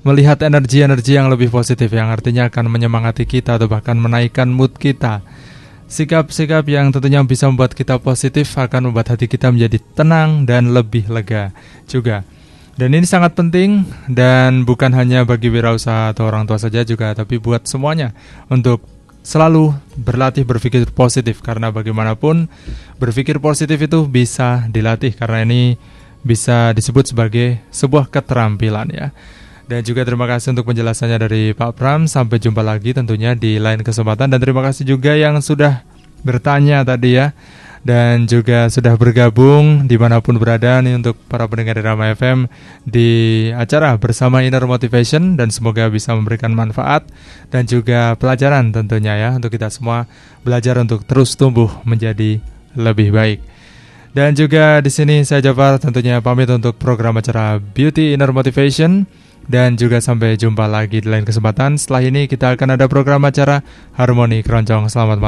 melihat energi-energi yang lebih positif, yang artinya akan menyemangati kita atau bahkan menaikkan mood kita. Sikap-sikap yang tentunya bisa membuat kita positif akan membuat hati kita menjadi tenang dan lebih lega juga. Dan ini sangat penting, dan bukan hanya bagi wirausaha atau orang tua saja juga, tapi buat semuanya untuk selalu berlatih berpikir positif. Karena bagaimanapun berpikir positif itu bisa dilatih, karena ini bisa disebut sebagai sebuah keterampilan, ya. Dan juga terima kasih untuk penjelasannya dari Pak Pram. Sampai jumpa lagi tentunya di lain kesempatan. Dan terima kasih juga yang sudah bertanya tadi, ya, dan juga sudah bergabung dimanapun berada nih untuk para pendengar di Rama FM di acara bersama Inner Motivation. Dan semoga bisa memberikan manfaat dan juga pelajaran tentunya, ya, untuk kita semua belajar untuk terus tumbuh menjadi lebih baik. Dan juga di sini saya Jafar tentunya pamit untuk program acara Beauty Inner Motivation. Dan juga sampai jumpa lagi di lain kesempatan. Setelah ini kita akan ada program acara Harmoni Keroncong. Selamat malam.